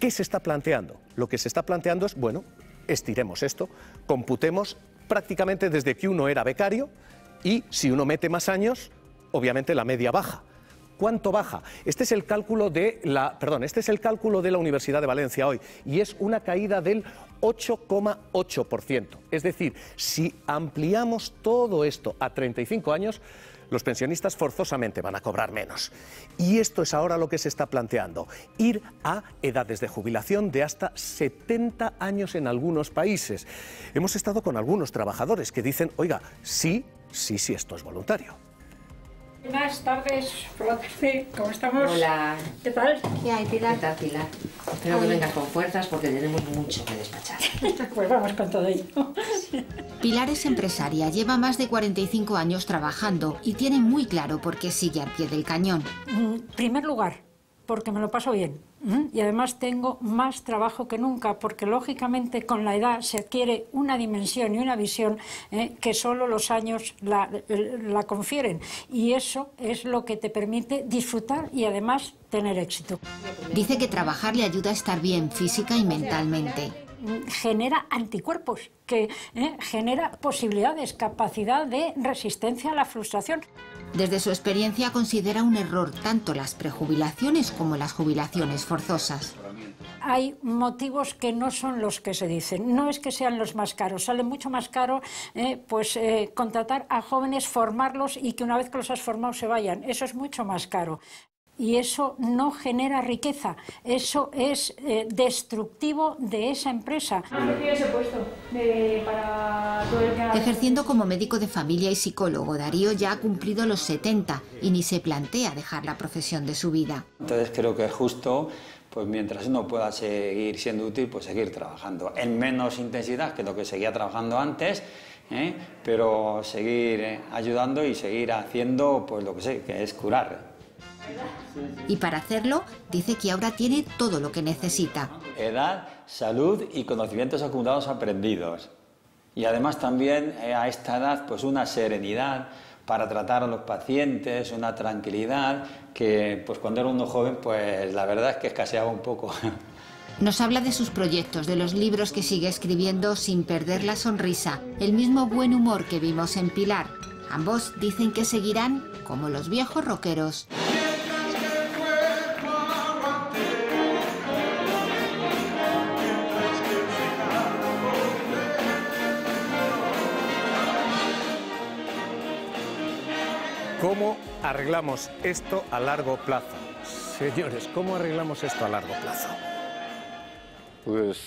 ¿Qué se está planteando? Lo que se está planteando es, bueno, estiremos esto, computemos prácticamente desde que uno era becario y si uno mete más años, obviamente la media baja. ¿Cuánto baja? Este es el cálculo de la Universidad de Valencia hoy y es una caída del 8,8%. Es decir, si ampliamos todo esto a 35 años, los pensionistas forzosamente van a cobrar menos. Y esto es ahora lo que se está planteando, ir a edades de jubilación de hasta 70 años en algunos países. Hemos estado con algunos trabajadores que dicen, oiga, sí, esto es voluntario. Buenas tardes, ¿cómo estamos? Hola. ¿Qué tal? ¿Qué hay, Pilar? ¿Qué tal, Pilar? Espero que vengas con fuerzas porque tenemos mucho que despachar. Pues vamos con todo ello. Pilar es empresaria, lleva más de 45 años trabajando y tiene muy claro por qué sigue al pie del cañón. En primer lugar, porque me lo paso bien. Y además tengo más trabajo que nunca, porque lógicamente con la edad se adquiere una dimensión y una visión que solo los años la confieren. Y eso es lo que te permite disfrutar y además tener éxito. Dice que trabajar le ayuda a estar bien física y mentalmente. Genera anticuerpos, que genera posibilidades, capacidad de resistencia a la frustración. Desde su experiencia considera un error tanto las prejubilaciones como las jubilaciones forzosas. Hay motivos que no son los que se dicen, no es que sean los más caros, sale mucho más caro contratar a jóvenes, formarlos y que una vez que los has formado se vayan, eso es mucho más caro. Y eso no genera riqueza, eso es destructivo de esa empresa. Ejerciendo como médico de familia y psicólogo, Darío ya ha cumplido los 70 y ni se plantea dejar la profesión de su vida. Entonces creo que es justo, pues mientras uno pueda seguir siendo útil, pues seguir trabajando en menos intensidad que lo que seguía trabajando antes, pero seguir ayudando y seguir haciendo pues lo que sé, que es curar. Y para hacerlo, dice que ahora tiene todo lo que necesita. Edad, salud y conocimientos acumulados aprendidos. Y además también a esta edad pues una serenidad para tratar a los pacientes, una tranquilidad que pues cuando era uno joven pues la verdad es que escaseaba un poco. Nos habla de sus proyectos, de los libros que sigue escribiendo sin perder la sonrisa, el mismo buen humor que vimos en Pilar. Ambos dicen que seguirán como los viejos rockeros. ¿Cómo arreglamos esto a largo plazo? Señores, ¿cómo arreglamos esto a largo plazo? Pues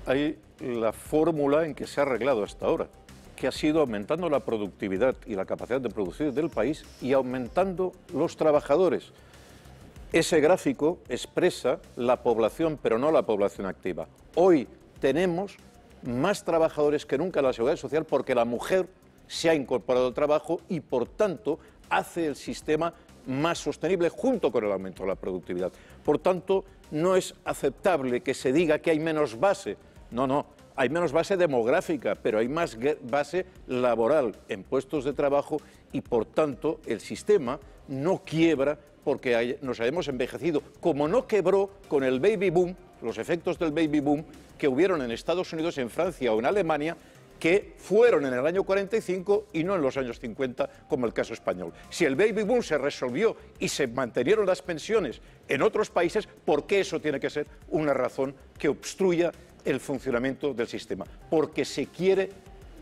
hay la fórmula en que se ha arreglado hasta ahora, que ha sido aumentando la productividad y la capacidad de producir del país y aumentando los trabajadores. Ese gráfico expresa la población, pero no la población activa. Hoy tenemos más trabajadores que nunca en la Seguridad Social porque la mujer se ha incorporado al trabajo y, por tanto, hace el sistema más sostenible junto con el aumento de la productividad. Por tanto, no es aceptable que se diga que hay menos base. No, hay menos base demográfica, pero hay más base laboral en puestos de trabajo y, por tanto, el sistema no quiebra porque nos hayamos envejecido, como no quebró con el baby boom, los efectos del baby boom que hubieron en Estados Unidos, en Francia o en Alemania, que fueron en el año 45 y no en los años 50, como el caso español. Si el baby boom se resolvió y se mantenieron las pensiones en otros países, ¿por qué eso tiene que ser una razón que obstruya el funcionamiento del sistema? Porque se quiere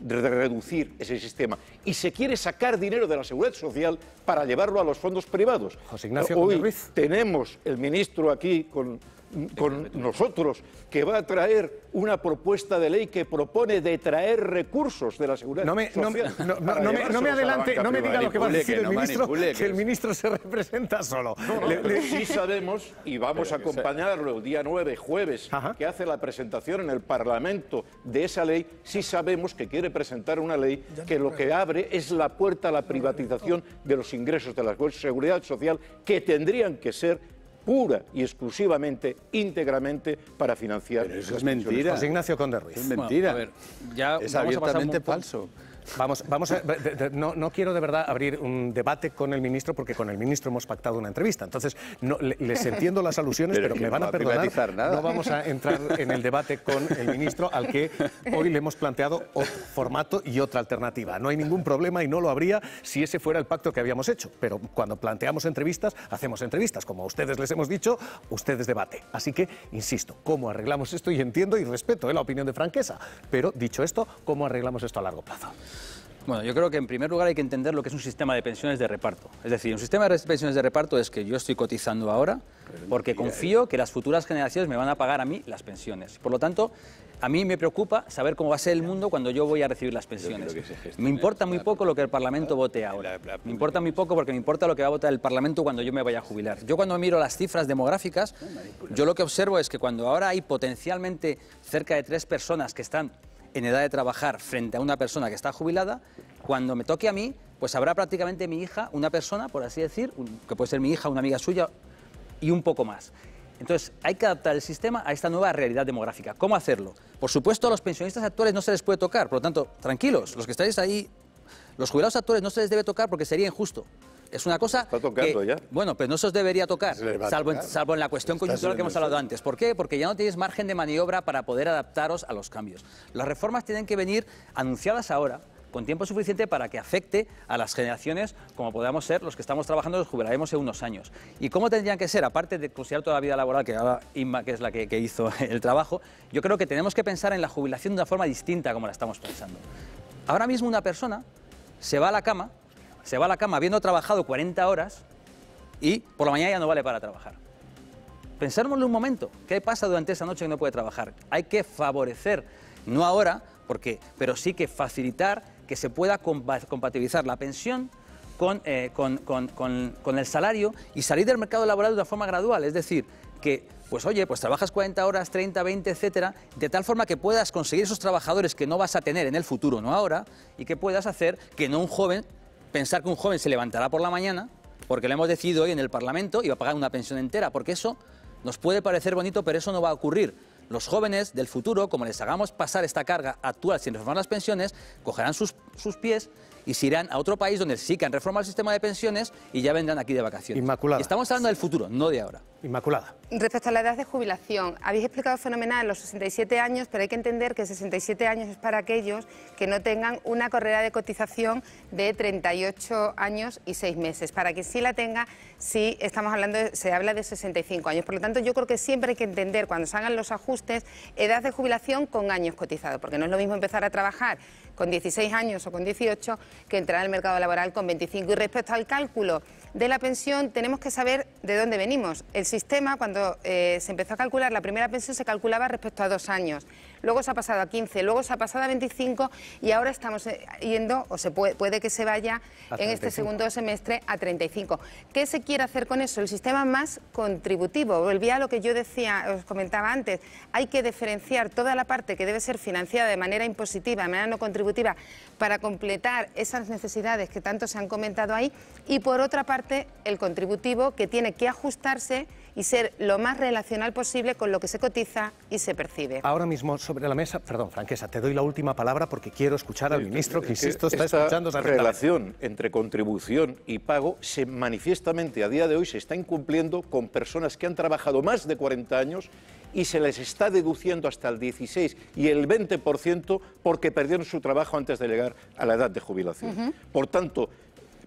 reducir ese sistema y se quiere sacar dinero de la Seguridad Social para llevarlo a los fondos privados. José Ignacio Hoy Ruiz. tenemos el ministro aquí con con nosotros, que va a traer una propuesta de ley que propone detraer recursos de la seguridad social. No me adelante, no me diga lo que va a decir el ministro, que el ministro se representa solo. Pero sí sabemos, y vamos a acompañarlo el día 9, jueves, que hace la presentación en el Parlamento de esa ley, sí sabemos que quiere presentar una ley que lo que abre es la puerta a la privatización de los ingresos de la seguridad social, que tendrían que ser pura y exclusivamente, íntegramente, para financiar. Pero eso es mentira. José Ignacio Conde Ruiz. Es mentira. Bueno, a ver, ya es vamos a pasar abiertamente falso. No quiero de verdad abrir un debate con el ministro, porque con el ministro hemos pactado una entrevista. Entonces, les entiendo las alusiones, pero me van a perdonar. No vamos a entrar en el debate con el ministro, al que hoy le hemos planteado otro formato y otra alternativa. No hay ningún problema y no lo habría si ese fuera el pacto que habíamos hecho. Pero cuando planteamos entrevistas, hacemos entrevistas. Como a ustedes les hemos dicho, ustedes debate. Así que, insisto, ¿cómo arreglamos esto? Y entiendo y respeto la opinión de Franquesa. Pero, dicho esto, ¿cómo arreglamos esto a largo plazo? Bueno, yo creo que en primer lugar hay que entender lo que es un sistema de pensiones de reparto. Es decir, un sistema de pensiones de reparto es que yo estoy cotizando ahora porque confío que las futuras generaciones me van a pagar a mí las pensiones. Por lo tanto, a mí me preocupa saber cómo va a ser el mundo cuando yo voy a recibir las pensiones. Me importa muy poco lo que el Parlamento vote ahora. Me importa muy poco porque me importa lo que va a votar el Parlamento cuando yo me vaya a jubilar. Yo cuando miro las cifras demográficas, yo lo que observo es que cuando ahora hay potencialmente cerca de 3 personas que están en edad de trabajar frente a una persona que está jubilada, cuando me toque a mí, pues habrá prácticamente mi hija, una persona, por así decir, que puede ser mi hija, una amiga suya, y un poco más. Entonces, hay que adaptar el sistema a esta nueva realidad demográfica. ¿Cómo hacerlo? Por supuesto, a los pensionistas actuales no se les puede tocar, por lo tanto, tranquilos, los que estáis ahí, los jubilados actuales no se les debe tocar porque sería injusto. Es una cosa está tocando que, ya. Bueno, pues no se os debería tocar, salvo en la cuestión coyuntural que hemos hablado antes. ¿Por qué? Porque ya no tenéis margen de maniobra para poder adaptaros a los cambios. Las reformas tienen que venir anunciadas ahora, con tiempo suficiente para que afecte a las generaciones como podamos ser los que estamos trabajando, los jubilaremos en unos años. ¿Y cómo tendrían que ser? Aparte de considerar toda la vida laboral, que ahora Inma, que es la que hizo el trabajo, yo creo que tenemos que pensar en la jubilación de una forma distinta como la estamos pensando. Ahora mismo una persona se va a la cama habiendo trabajado 40 horas y por la mañana ya no vale para trabajar. Pensémoslo un momento, ¿qué pasa durante esa noche que no puede trabajar? Hay que favorecer, no ahora, pero sí que facilitar que se pueda compatibilizar la pensión con el salario y salir del mercado laboral de una forma gradual. Es decir, que, pues oye, pues trabajas 40 horas, 30, 20, etcétera, de tal forma que puedas conseguir esos trabajadores que no vas a tener en el futuro, no ahora, y que puedas hacer que no un joven, pensar que un joven se levantará por la mañana, porque lo hemos decidido hoy en el Parlamento, y va a pagar una pensión entera, porque eso nos puede parecer bonito, pero eso no va a ocurrir. Los jóvenes del futuro, como les hagamos pasar esta carga actual sin reformar las pensiones, cogerán sus pies y se irán a otro país donde sí que han reformado el sistema de pensiones y ya vendrán aquí de vacaciones. Inmaculada. Y estamos hablando del futuro, no de ahora. Inmaculada. Respecto a la edad de jubilación, habéis explicado fenomenal los 67 años, pero hay que entender que 67 años es para aquellos que no tengan una carrera de cotización de 38 años y 6 meses. Para que sí la tenga, sí estamos hablando, se habla de 65 años. Por lo tanto, yo creo que siempre hay que entender, cuando se hagan los ajustes, edad de jubilación con años cotizados, porque no es lo mismo empezar a trabajar con 16 años o con 18 que entrar al mercado laboral con 25. Y respecto al cálculo de la pensión, tenemos que saber de dónde venimos. El sistema, cuando se empezó a calcular la primera pensión, se calculaba respecto a 2 años. Luego se ha pasado a 15, luego se ha pasado a 25 y ahora estamos yendo, o puede que se vaya en este segundo semestre a 35. ¿Qué se quiere hacer con eso? El sistema más contributivo. Volvía a lo que yo decía, os comentaba antes, hay que diferenciar toda la parte que debe ser financiada de manera impositiva, de manera no contributiva, para completar esas necesidades que tanto se han comentado ahí, y por otra parte el contributivo, que tiene que ajustarse y ser lo más relacional posible con lo que se cotiza y se percibe. Ahora mismo sobre la mesa, perdón, Franquesa, te doy la última palabra porque quiero escuchar al ministro, que insisto, está escuchando. La relación entre contribución y pago manifiestamente a día de hoy se está incumpliendo con personas que han trabajado más de 40 años y se les está deduciendo hasta el 16 y el 20% porque perdieron su trabajo antes de llegar a la edad de jubilación. Por tanto,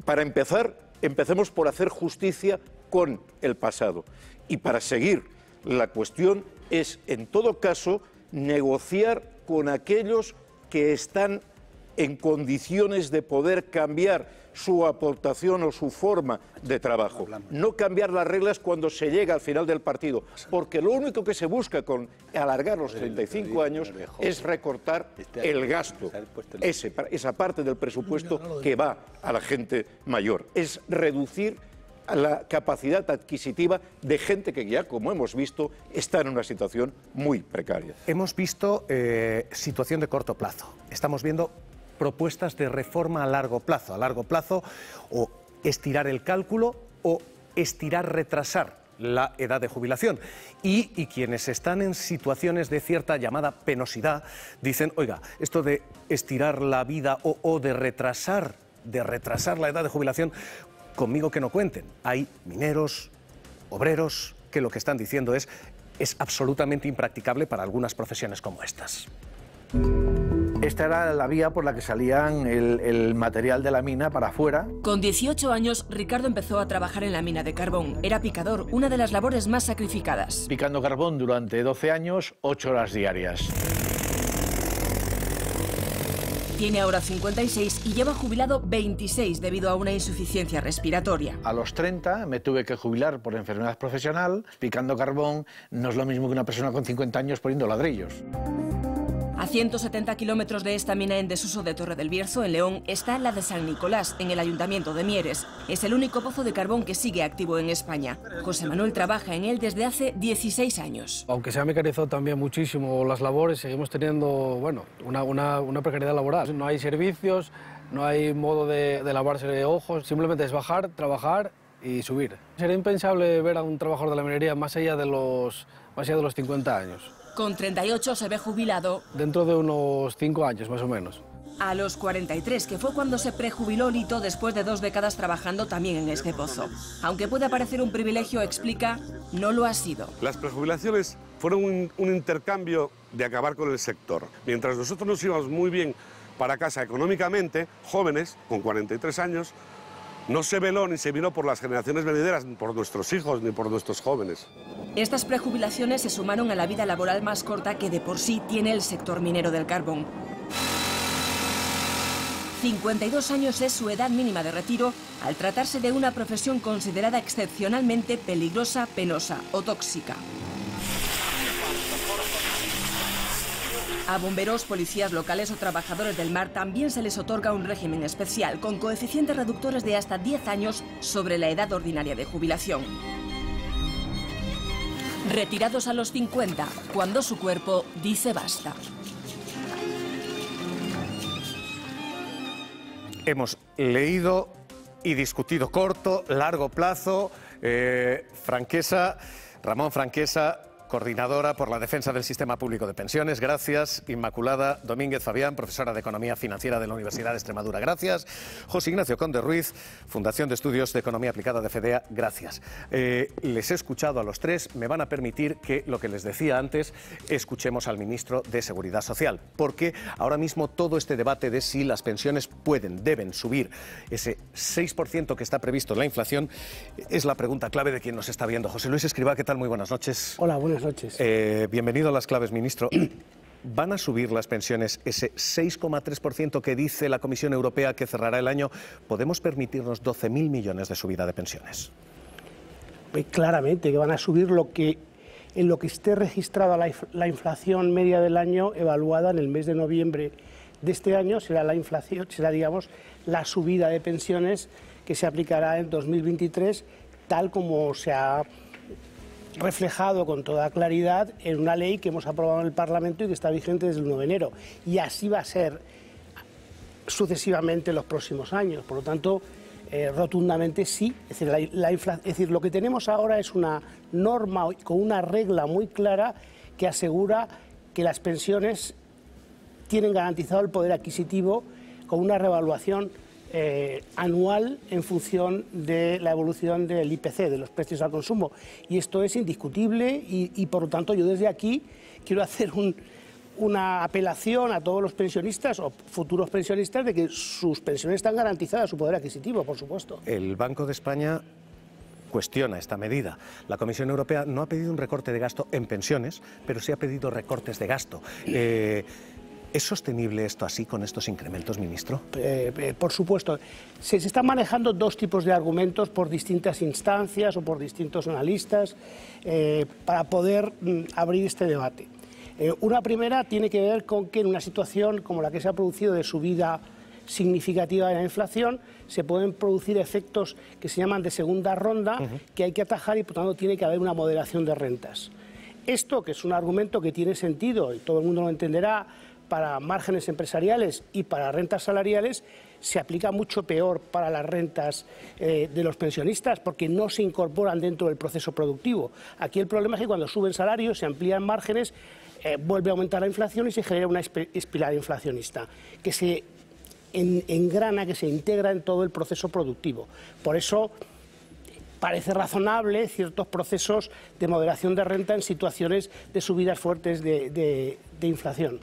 para empezar, empecemos por hacer justicia con el pasado. Y para seguir, la cuestión es, en todo caso, negociar con aquellos que están en condiciones de poder cambiar su aportación o su forma de trabajo. No cambiar las reglas cuando se llega al final del partido, porque lo único que se busca con alargar los 35 años es recortar el gasto, esa parte del presupuesto que va a la gente mayor, es reducir la capacidad adquisitiva de gente que ya, como hemos visto, está en una situación muy precaria. Hemos visto situación de corto plazo, estamos viendo propuestas de reforma a largo plazo, o estirar el cálculo o retrasar la edad de jubilación. Y quienes están en situaciones de cierta llamada penosidad dicen, oiga, esto de estirar la vida o de retrasar la edad de jubilación, conmigo que no cuenten. Hay mineros, obreros, que lo que están diciendo es absolutamente impracticable para algunas profesiones como estas. Esta era la vía por la que salían el material de la mina para afuera. Con 18 años, Ricardo empezó a trabajar en la mina de carbón. Era picador, una de las labores más sacrificadas. Picando carbón durante 12 años, 8 horas diarias. Tiene ahora 56 y lleva jubilado 26 debido a una insuficiencia respiratoria. A los 30 me tuve que jubilar por enfermedad profesional. Picando carbón no es lo mismo que una persona con 50 años poniendo ladrillos. A 170 kilómetros de esta mina en desuso de Torre del Bierzo, en León, está la de San Nicolás, en el Ayuntamiento de Mieres. Es el único pozo de carbón que sigue activo en España. José Manuel trabaja en él desde hace 16 años. Aunque se ha mecanizado también muchísimo las labores, seguimos teniendo una precariedad laboral. No hay servicios, no hay modo de lavarse ojos, simplemente es bajar, trabajar y subir. Sería impensable ver a un trabajador de la minería más allá de los 50 años. Con 38 se ve jubilado. Dentro de unos 5 años, más o menos. A los 43, que fue cuando se prejubiló Lito después de 2 décadas trabajando también en este pozo. Aunque puede parecer un privilegio, explica, no lo ha sido. Las prejubilaciones fueron un intercambio de acabar con el sector. Mientras nosotros nos íbamos muy bien para casa económicamente, jóvenes, con 43 años, no se veló ni se miró por las generaciones venideras, ni por nuestros hijos, ni por nuestros jóvenes. Estas prejubilaciones se sumaron a la vida laboral más corta que de por sí tiene el sector minero del carbón. 52 años es su edad mínima de retiro al tratarse de una profesión considerada excepcionalmente peligrosa, penosa o tóxica. A bomberos, policías locales o trabajadores del mar también se les otorga un régimen especial, con coeficientes reductores de hasta 10 años sobre la edad ordinaria de jubilación. Retirados a los 50, cuando su cuerpo dice basta. Hemos leído y discutido corto, largo plazo. Franquesa, Ramón Franquesa, coordinadora por la defensa del sistema público de pensiones. Gracias. Inmaculada Domínguez Fabián, profesora de Economía Financiera de la Universidad de Extremadura. Gracias. José Ignacio Conde Ruiz, Fundación de Estudios de Economía Aplicada de FEDEA. Gracias. Les he escuchado a los tres. Me van a permitir que, lo que les decía antes, escuchemos al ministro de Seguridad Social, porque ahora mismo todo este debate de si las pensiones deben subir ese 6% que está previsto en la inflación, es la pregunta clave de quien nos está viendo. José Luis Escribá, ¿qué tal? Muy buenas noches. Hola, buenas noches. Bienvenido a Las Claves, ministro. ¿Van a subir las pensiones ese 6,3% que dice la Comisión Europea que cerrará el año? ¿Podemos permitirnos 12.000 millones de subida de pensiones? Claramente que van a subir en lo que esté registrada la inflación media del año, evaluada en el mes de noviembre de este año, será la inflación, será, digamos, la subida de pensiones que se aplicará en 2023, tal como se ha reflejado con toda claridad en una ley que hemos aprobado en el Parlamento y que está vigente desde el 1 de enero. Y así va a ser sucesivamente en los próximos años. Por lo tanto, rotundamente sí. Es decir, lo que tenemos ahora es una norma con una regla muy clara que asegura que las pensiones tienen garantizado el poder adquisitivo con una revaluación anual en función de la evolución del IPC, de los precios al consumo. Y esto es indiscutible y por lo tanto yo desde aquí quiero hacer una apelación a todos los pensionistas o futuros pensionistas de que sus pensiones están garantizadas, su poder adquisitivo, por supuesto. El Banco de España cuestiona esta medida. La Comisión Europea no ha pedido un recorte de gasto en pensiones, pero sí ha pedido recortes de gasto. ¿Es sostenible esto así, con estos incrementos, ministro? Por supuesto. Se están manejando dos tipos de argumentos por distintas instancias o por distintos analistas para poder abrir este debate. Una primera tiene que ver con que en una situación como la que se ha producido de subida significativa de la inflación, se pueden producir efectos que se llaman de segunda ronda, que hay que atajar y por tanto tiene que haber una moderación de rentas. Esto, que es un argumento que tiene sentido y todo el mundo lo entenderá, para márgenes empresariales y para rentas salariales, se aplica mucho peor para las rentas de los pensionistas, porque no se incorporan dentro del proceso productivo. Aquí el problema es que cuando suben salarios, se amplían márgenes, vuelve a aumentar la inflación y se genera una espiral inflacionista que se engrana, que se integra en todo el proceso productivo. Por eso parece razonable ciertos procesos de moderación de renta en situaciones de subidas fuertes de inflación.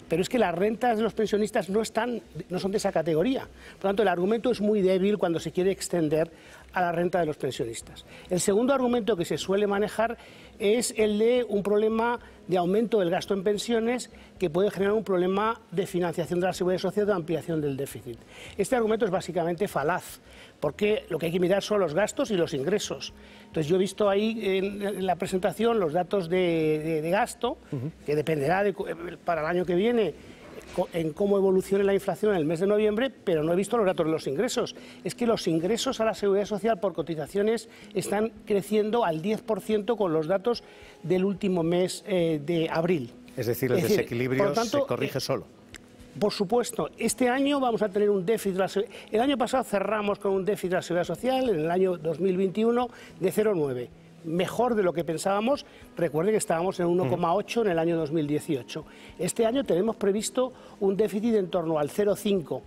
Pero es que las rentas de los pensionistas no son de esa categoría. Por lo tanto, el argumento es muy débil cuando se quiere extender a la renta de los pensionistas. El segundo argumento que se suele manejar es el de un problema de aumento del gasto en pensiones que puede generar un problema de financiación de la seguridad social, de ampliación del déficit. Este argumento es básicamente falaz, porque lo que hay que mirar son los gastos y los ingresos. Entonces yo he visto ahí en la presentación los datos de gasto, que dependerá para el año que viene en cómo evolucione la inflación en el mes de noviembre, pero no he visto los datos de los ingresos. Es que los ingresos a la seguridad social por cotizaciones están creciendo al 10% con los datos del último mes de abril. Es decir, el desequilibrio se corrige solo. Por supuesto, este año vamos a tener un déficit. El año pasado cerramos con un déficit de la seguridad social, en el año 2021, de 0,9. Mejor de lo que pensábamos. Recuerde que estábamos en 1,8 en el año 2018. Este año tenemos previsto un déficit en torno al 0,5,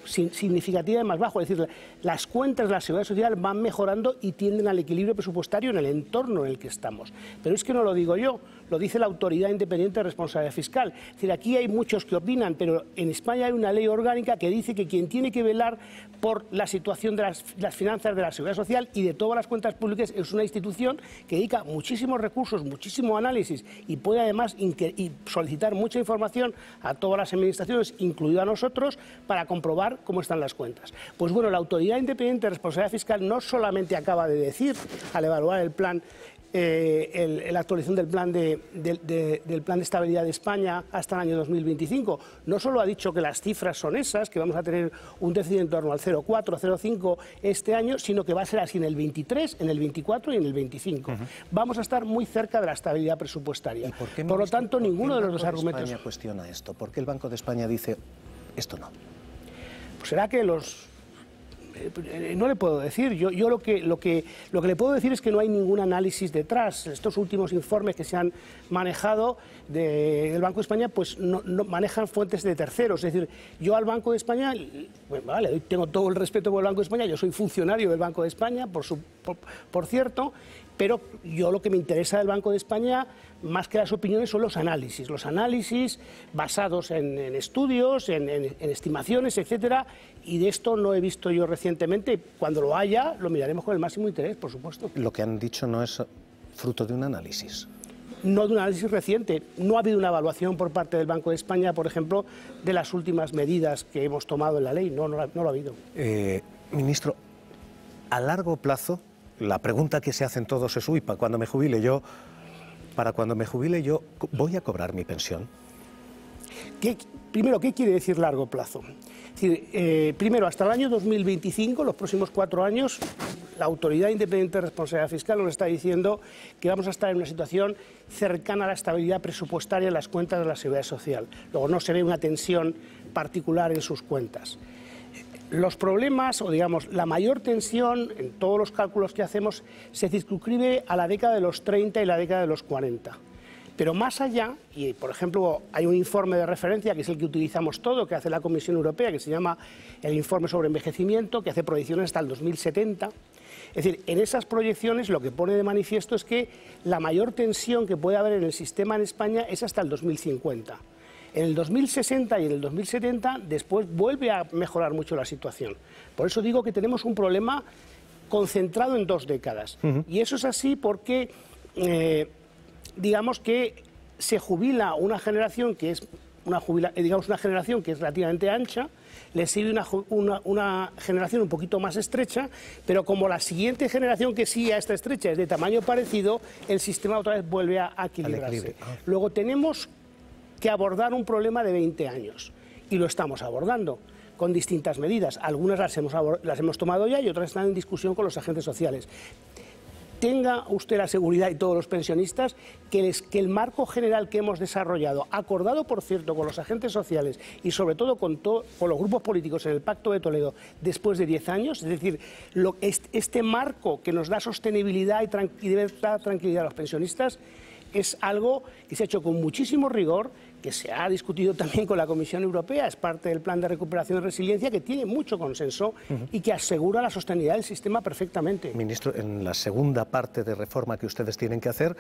significativamente más bajo. Es decir, las cuentas de la seguridad social van mejorando y tienden al equilibrio presupuestario en el entorno en el que estamos. Pero es que no lo digo yo, lo dice la Autoridad Independiente de Responsabilidad Fiscal. Es decir, aquí hay muchos que opinan, pero en España hay una ley orgánica que dice que quien tiene que velar por la situación de las finanzas de la seguridad social y de todas las cuentas públicas es una institución que dedica muchísimos recursos, muchísimo análisis y puede además solicitar mucha información a todas las administraciones, incluido a nosotros, para comprobar cómo están las cuentas. Pues bueno, la Autoridad Independiente de Responsabilidad Fiscal no solamente acaba de decir, al evaluar el plan, la actualización del plan del plan de estabilidad de España hasta el año 2025, no solo ha dicho que las cifras son esas, que vamos a tener un déficit en torno al 0,4, 0,5 este año, sino que va a ser así en el 23, en el 24 y en el 25. Vamos a estar muy cerca de la estabilidad presupuestaria. Por lo tanto, ninguno de los dos argumentos. ¿España cuestiona esto? ¿Por qué el Banco de España dice esto no? Pues será que no le puedo decir. Yo lo que le puedo decir es que no hay ningún análisis detrás. Estos últimos informes que se han manejado del Banco de España pues no manejan fuentes de terceros. Es decir, yo al Banco de España, bueno, vale, tengo todo el respeto por el Banco de España, yo soy funcionario del Banco de España, por cierto, pero yo lo que me interesa del Banco de España, más que las opiniones, son los análisis basados en estudios, en estimaciones, etcétera, y de esto no he visto yo recientemente. Cuando lo haya, lo miraremos con el máximo interés, por supuesto. Lo que han dicho no es fruto de un análisis. No de un análisis reciente. No ha habido una evaluación por parte del Banco de España, por ejemplo, de las últimas medidas que hemos tomado en la ley. No lo ha habido. Ministro, a largo plazo, la pregunta que se hacen todos es, para cuando me jubile yo, ¿voy a cobrar mi pensión? Primero, ¿qué quiere decir largo plazo? Es decir, primero, hasta el año 2025, los próximos 4 años, la Autoridad Independiente de Responsabilidad Fiscal nos está diciendo que vamos a estar en una situación cercana a la estabilidad presupuestaria en las cuentas de la Seguridad Social. Luego no se ve una tensión particular en sus cuentas. Los problemas, o digamos, la mayor tensión en todos los cálculos que hacemos se circunscribe a la década de los 30 y la década de los 40. Pero más allá, y por ejemplo hay un informe de referencia que es el que utilizamos todo, que hace la Comisión Europea, que se llama el Informe sobre Envejecimiento, que hace proyecciones hasta el 2070. Es decir, en esas proyecciones lo que pone de manifiesto es que la mayor tensión que puede haber en el sistema en España es hasta el 2050. En el 2060 y en el 2070 después vuelve a mejorar mucho la situación. Por eso digo que tenemos un problema concentrado en 2 décadas. Y eso es así porque, digamos que se jubila una generación que es una generación que es relativamente ancha, le sigue una generación un poquito más estrecha, pero como la siguiente generación que sigue a esta estrecha es de tamaño parecido, el sistema otra vez vuelve a equilibrarse. Luego tenemos que abordar un problema de 20 años, y lo estamos abordando con distintas medidas. Algunas las hemos tomado ya y otras están en discusión con los agentes sociales. Tenga usted la seguridad, y todos los pensionistas, que el marco general que hemos desarrollado, acordado por cierto con los agentes sociales y sobre todo con los grupos políticos en el Pacto de Toledo después de 10 años, es decir, este marco que nos da sostenibilidad y debe dar tranquilidad a los pensionistas, es algo que se ha hecho con muchísimo rigor, que se ha discutido también con la Comisión Europea, es parte del Plan de Recuperación y Resiliencia, que tiene mucho consenso y que asegura la sostenibilidad del sistema perfectamente. Ministro, en la segunda parte de reforma que ustedes tienen que hacer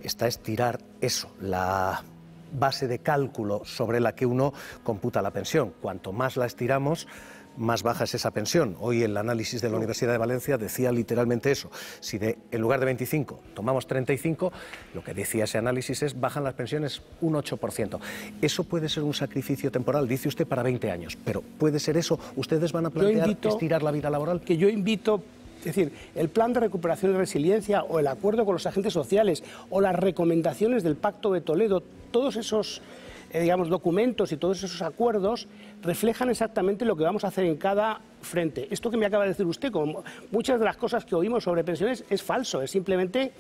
está estirar eso, la base de cálculo sobre la que uno computa la pensión. Cuanto más la estiramos, más baja es esa pensión. Hoy el análisis de la Universidad de Valencia decía literalmente eso. Si en lugar de 25 tomamos 35, lo que decía ese análisis es bajan las pensiones un 8%. Eso puede ser un sacrificio temporal, dice usted, para 20 años, pero ¿puede ser eso? ¿Ustedes van a plantear estirar la vida laboral? Que yo invito... Es decir, el Plan de Recuperación y Resiliencia o el acuerdo con los agentes sociales o las recomendaciones del Pacto de Toledo, todos esos documentos y todos esos acuerdos reflejan exactamente lo que vamos a hacer en cada frente. Esto que me acaba de decir usted, como muchas de las cosas que oímos sobre pensiones, es falso, es simplemente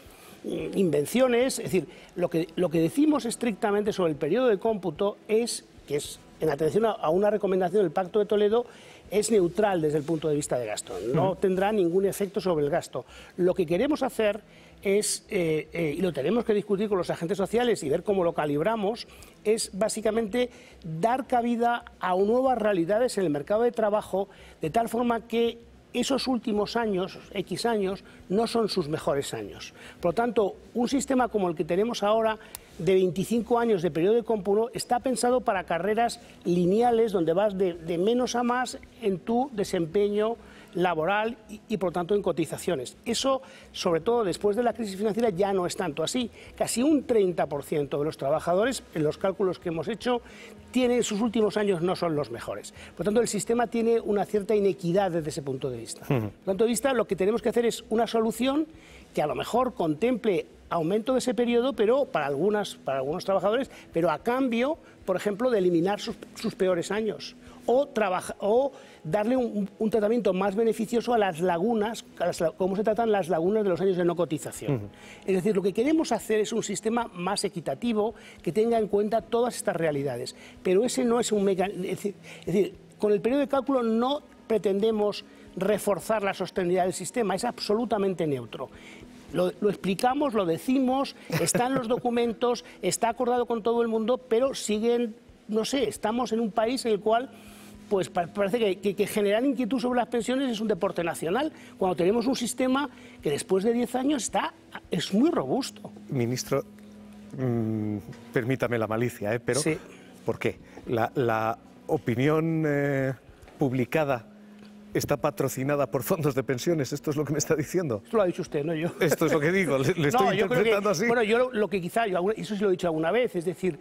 invenciones. Es decir, lo que decimos estrictamente sobre el periodo de cómputo es que es, en atención a una recomendación del Pacto de Toledo, es neutral desde el punto de vista de gasto, no tendrá ningún efecto sobre el gasto. Lo que queremos hacer es, y lo tenemos que discutir con los agentes sociales y ver cómo lo calibramos, es básicamente dar cabida a nuevas realidades en el mercado de trabajo, de tal forma que esos últimos años, X años, no son sus mejores años. Por lo tanto, un sistema como el que tenemos ahora, de 25 años de periodo de cómputo, está pensado para carreras lineales donde vas de menos a más en tu desempeño laboral y por tanto en cotizaciones. Eso, sobre todo después de la crisis financiera, ya no es tanto así. Casi un 30% de los trabajadores, en los cálculos que hemos hecho, sus últimos años no son los mejores. Por tanto, el sistema tiene una cierta inequidad desde ese punto de vista. Desde ese punto de vista, lo que tenemos que hacer es una solución que a lo mejor contemple aumento de ese periodo, pero para algunos trabajadores, pero a cambio, por ejemplo, de eliminar sus peores años o darle un tratamiento más beneficioso a las lagunas, cómo se tratan las lagunas de los años de no cotización. Es decir, lo que queremos hacer es un sistema más equitativo que tenga en cuenta todas estas realidades, pero ese no es un mecanismo. Es decir, con el periodo de cálculo no pretendemos reforzar la sostenibilidad del sistema, es absolutamente neutro. Lo explicamos, lo decimos, está en los documentos, está acordado con todo el mundo, pero siguen, no sé, estamos en un país en el cual pues parece que generar inquietud sobre las pensiones es un deporte nacional, cuando tenemos un sistema que después de 10 años es muy robusto. Ministro, permítame la malicia, pero sí. ¿Por qué? La opinión publicada está patrocinada por fondos de pensiones, ¿esto es lo que me está diciendo? Esto lo ha dicho usted, no yo. Esto es lo que digo, le estoy interpretando así. Bueno, yo lo que quizá, eso sí lo he dicho alguna vez, es decir,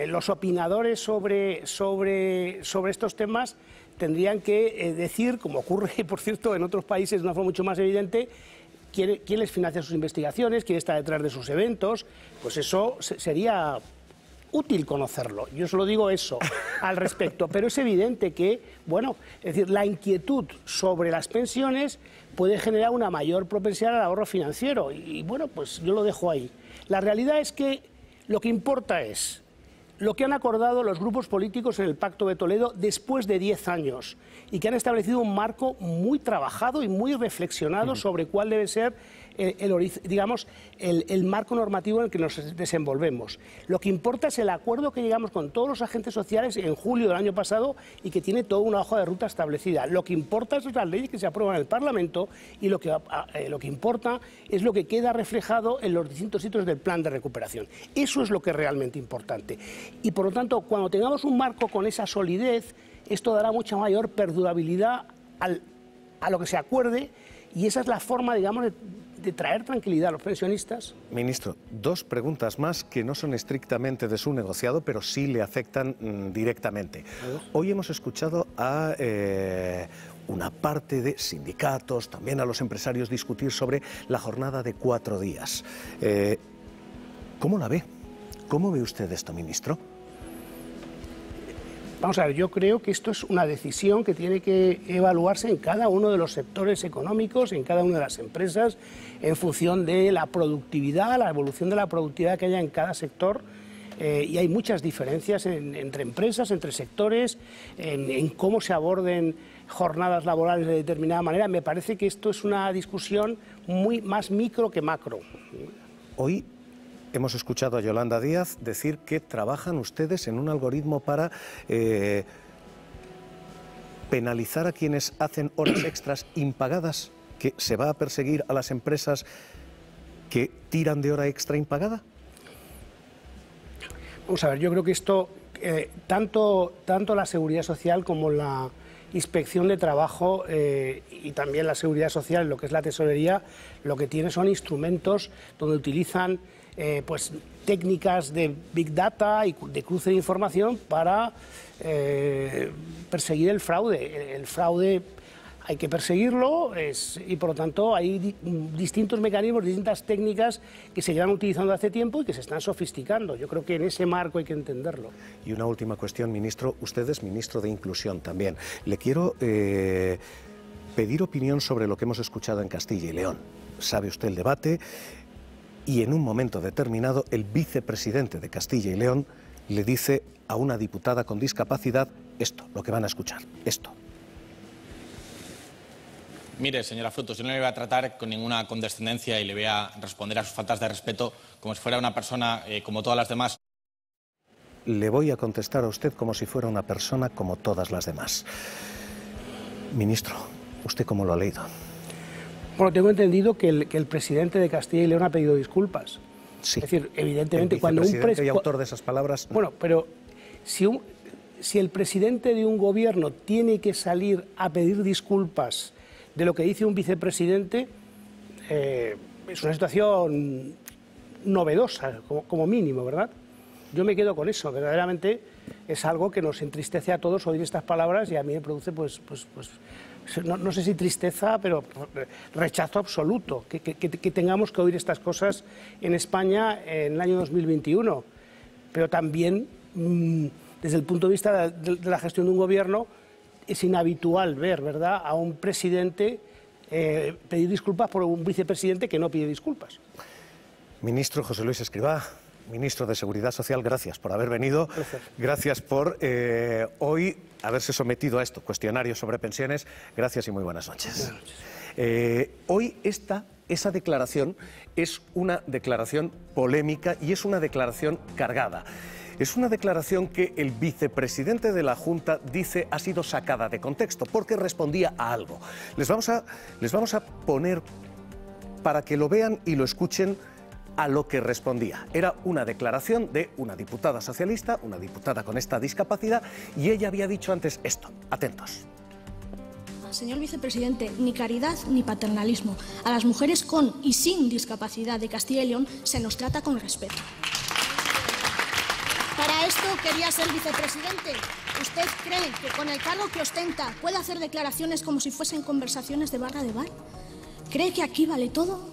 los opinadores sobre estos temas tendrían que decir, como ocurre, por cierto, en otros países de una forma mucho más evidente, quién les financia sus investigaciones, quién está detrás de sus eventos, pues eso sería útil conocerlo. Yo solo digo eso al respecto, pero es evidente que, bueno, es decir, la inquietud sobre las pensiones puede generar una mayor propensidad al ahorro financiero y bueno, pues yo lo dejo ahí. La realidad es que lo que importa es lo que han acordado los grupos políticos en el Pacto de Toledo después de 10 años y que han establecido un marco muy trabajado y muy reflexionado sobre cuál debe ser el marco normativo en el que nos desenvolvemos. Lo que importa es el acuerdo que llegamos con todos los agentes sociales en julio del año pasado y que tiene toda una hoja de ruta establecida. Lo que importa es las leyes que se aprueban en el Parlamento y lo que importa es lo que queda reflejado en los distintos sitios del plan de recuperación. Eso es lo que es realmente importante. Y por lo tanto, cuando tengamos un marco con esa solidez, esto dará mucha mayor perdurabilidad a lo que se acuerde y esa es la forma, digamos, de traer tranquilidad a los pensionistas. Ministro, dos preguntas más que no son estrictamente de su negociado, pero sí le afectan directamente. Hoy hemos escuchado a una parte de sindicatos, también a los empresarios discutir sobre la jornada de 4 días. ¿Cómo la ve? ¿Cómo ve usted esto, ministro? Vamos a ver, yo creo que esto es una decisión que tiene que evaluarse en cada uno de los sectores económicos, en cada una de las empresas, en función de la productividad, la evolución de la productividad que haya en cada sector. Y hay muchas diferencias entre empresas, entre sectores, en cómo se aborden jornadas laborales de determinada manera. Me parece que esto es una discusión muy más micro que macro. Hoy hemos escuchado a Yolanda Díaz decir que trabajan ustedes en un algoritmo para penalizar a quienes hacen horas extras impagadas, que se va a perseguir a las empresas que tiran de hora extra impagada. Vamos a ver, yo creo que esto, tanto la Seguridad Social como la Inspección de Trabajo y también la Seguridad Social, lo que es la Tesorería, lo que tiene son instrumentos donde utilizan pues técnicas de Big Data y de cruce de información para perseguir el fraude. El fraude hay que perseguirlo y por lo tanto hay distintos mecanismos, distintas técnicas que se llevan utilizando hace tiempo y que se están sofisticando. Yo creo que en ese marco hay que entenderlo. Y una última cuestión, ministro. Usted es ministro de Inclusión también. Le quiero pedir opinión sobre lo que hemos escuchado en Castilla y León. Sabe usted el debate y en un momento determinado el vicepresidente de Castilla y León le dice a una diputada con discapacidad esto, lo que van a escuchar, esto. Mire, señora Frutos, yo no le voy a tratar con ninguna condescendencia y le voy a responder a sus faltas de respeto como si fuera una persona como todas las demás. Le voy a contestar a usted como si fuera una persona como todas las demás. Ministro, ¿usted cómo lo ha leído? Bueno, tengo entendido que el presidente de Castilla y León ha pedido disculpas. Sí. Es decir, evidentemente, cuando un presidente y autor de esas palabras... Bueno, pero si el presidente de un gobierno tiene que salir a pedir disculpas de lo que dice un vicepresidente, es una situación novedosa, como mínimo, ¿verdad? Yo me quedo con eso, verdaderamente es algo que nos entristece a todos oír estas palabras y a mí me produce, no sé si tristeza, pero rechazo absoluto, que tengamos que oír estas cosas en España en el año 2021, pero también desde el punto de vista de la gestión de un gobierno, es inhabitual ver, ¿verdad?, a un presidente pedir disculpas por un vicepresidente que no pide disculpas. Ministro José Luis Escrivá, ministro de Seguridad Social, gracias por haber venido. Gracias por hoy haberse sometido a esto, cuestionario sobre pensiones. Gracias y muy buenas noches. Buenas noches. Hoy esa declaración es una declaración polémica y es una declaración cargada. Es una declaración que el vicepresidente de la Junta dice ha sido sacada de contexto porque respondía a algo. Les vamos a poner para que lo vean y lo escuchen a lo que respondía. Era una declaración de una diputada socialista, una diputada con esta discapacidad, y ella había dicho antes esto. Atentos. Señor vicepresidente, ni caridad ni paternalismo. A las mujeres con y sin discapacidad de Castilla y León se nos trata con respeto. Para esto quería ser vicepresidente. ¿Usted cree que con el cargo que ostenta puede hacer declaraciones como si fuesen conversaciones de barra de bar? ¿Cree que aquí vale todo?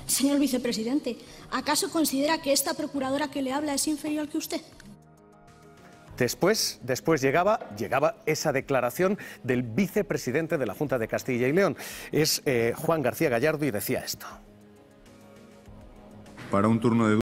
Señor vicepresidente, ¿acaso considera que esta procuradora que le habla es inferior que usted? Después llegaba esa declaración del vicepresidente de la Junta de Castilla y León. Es Juan García Gallardo y decía esto. Para un turno de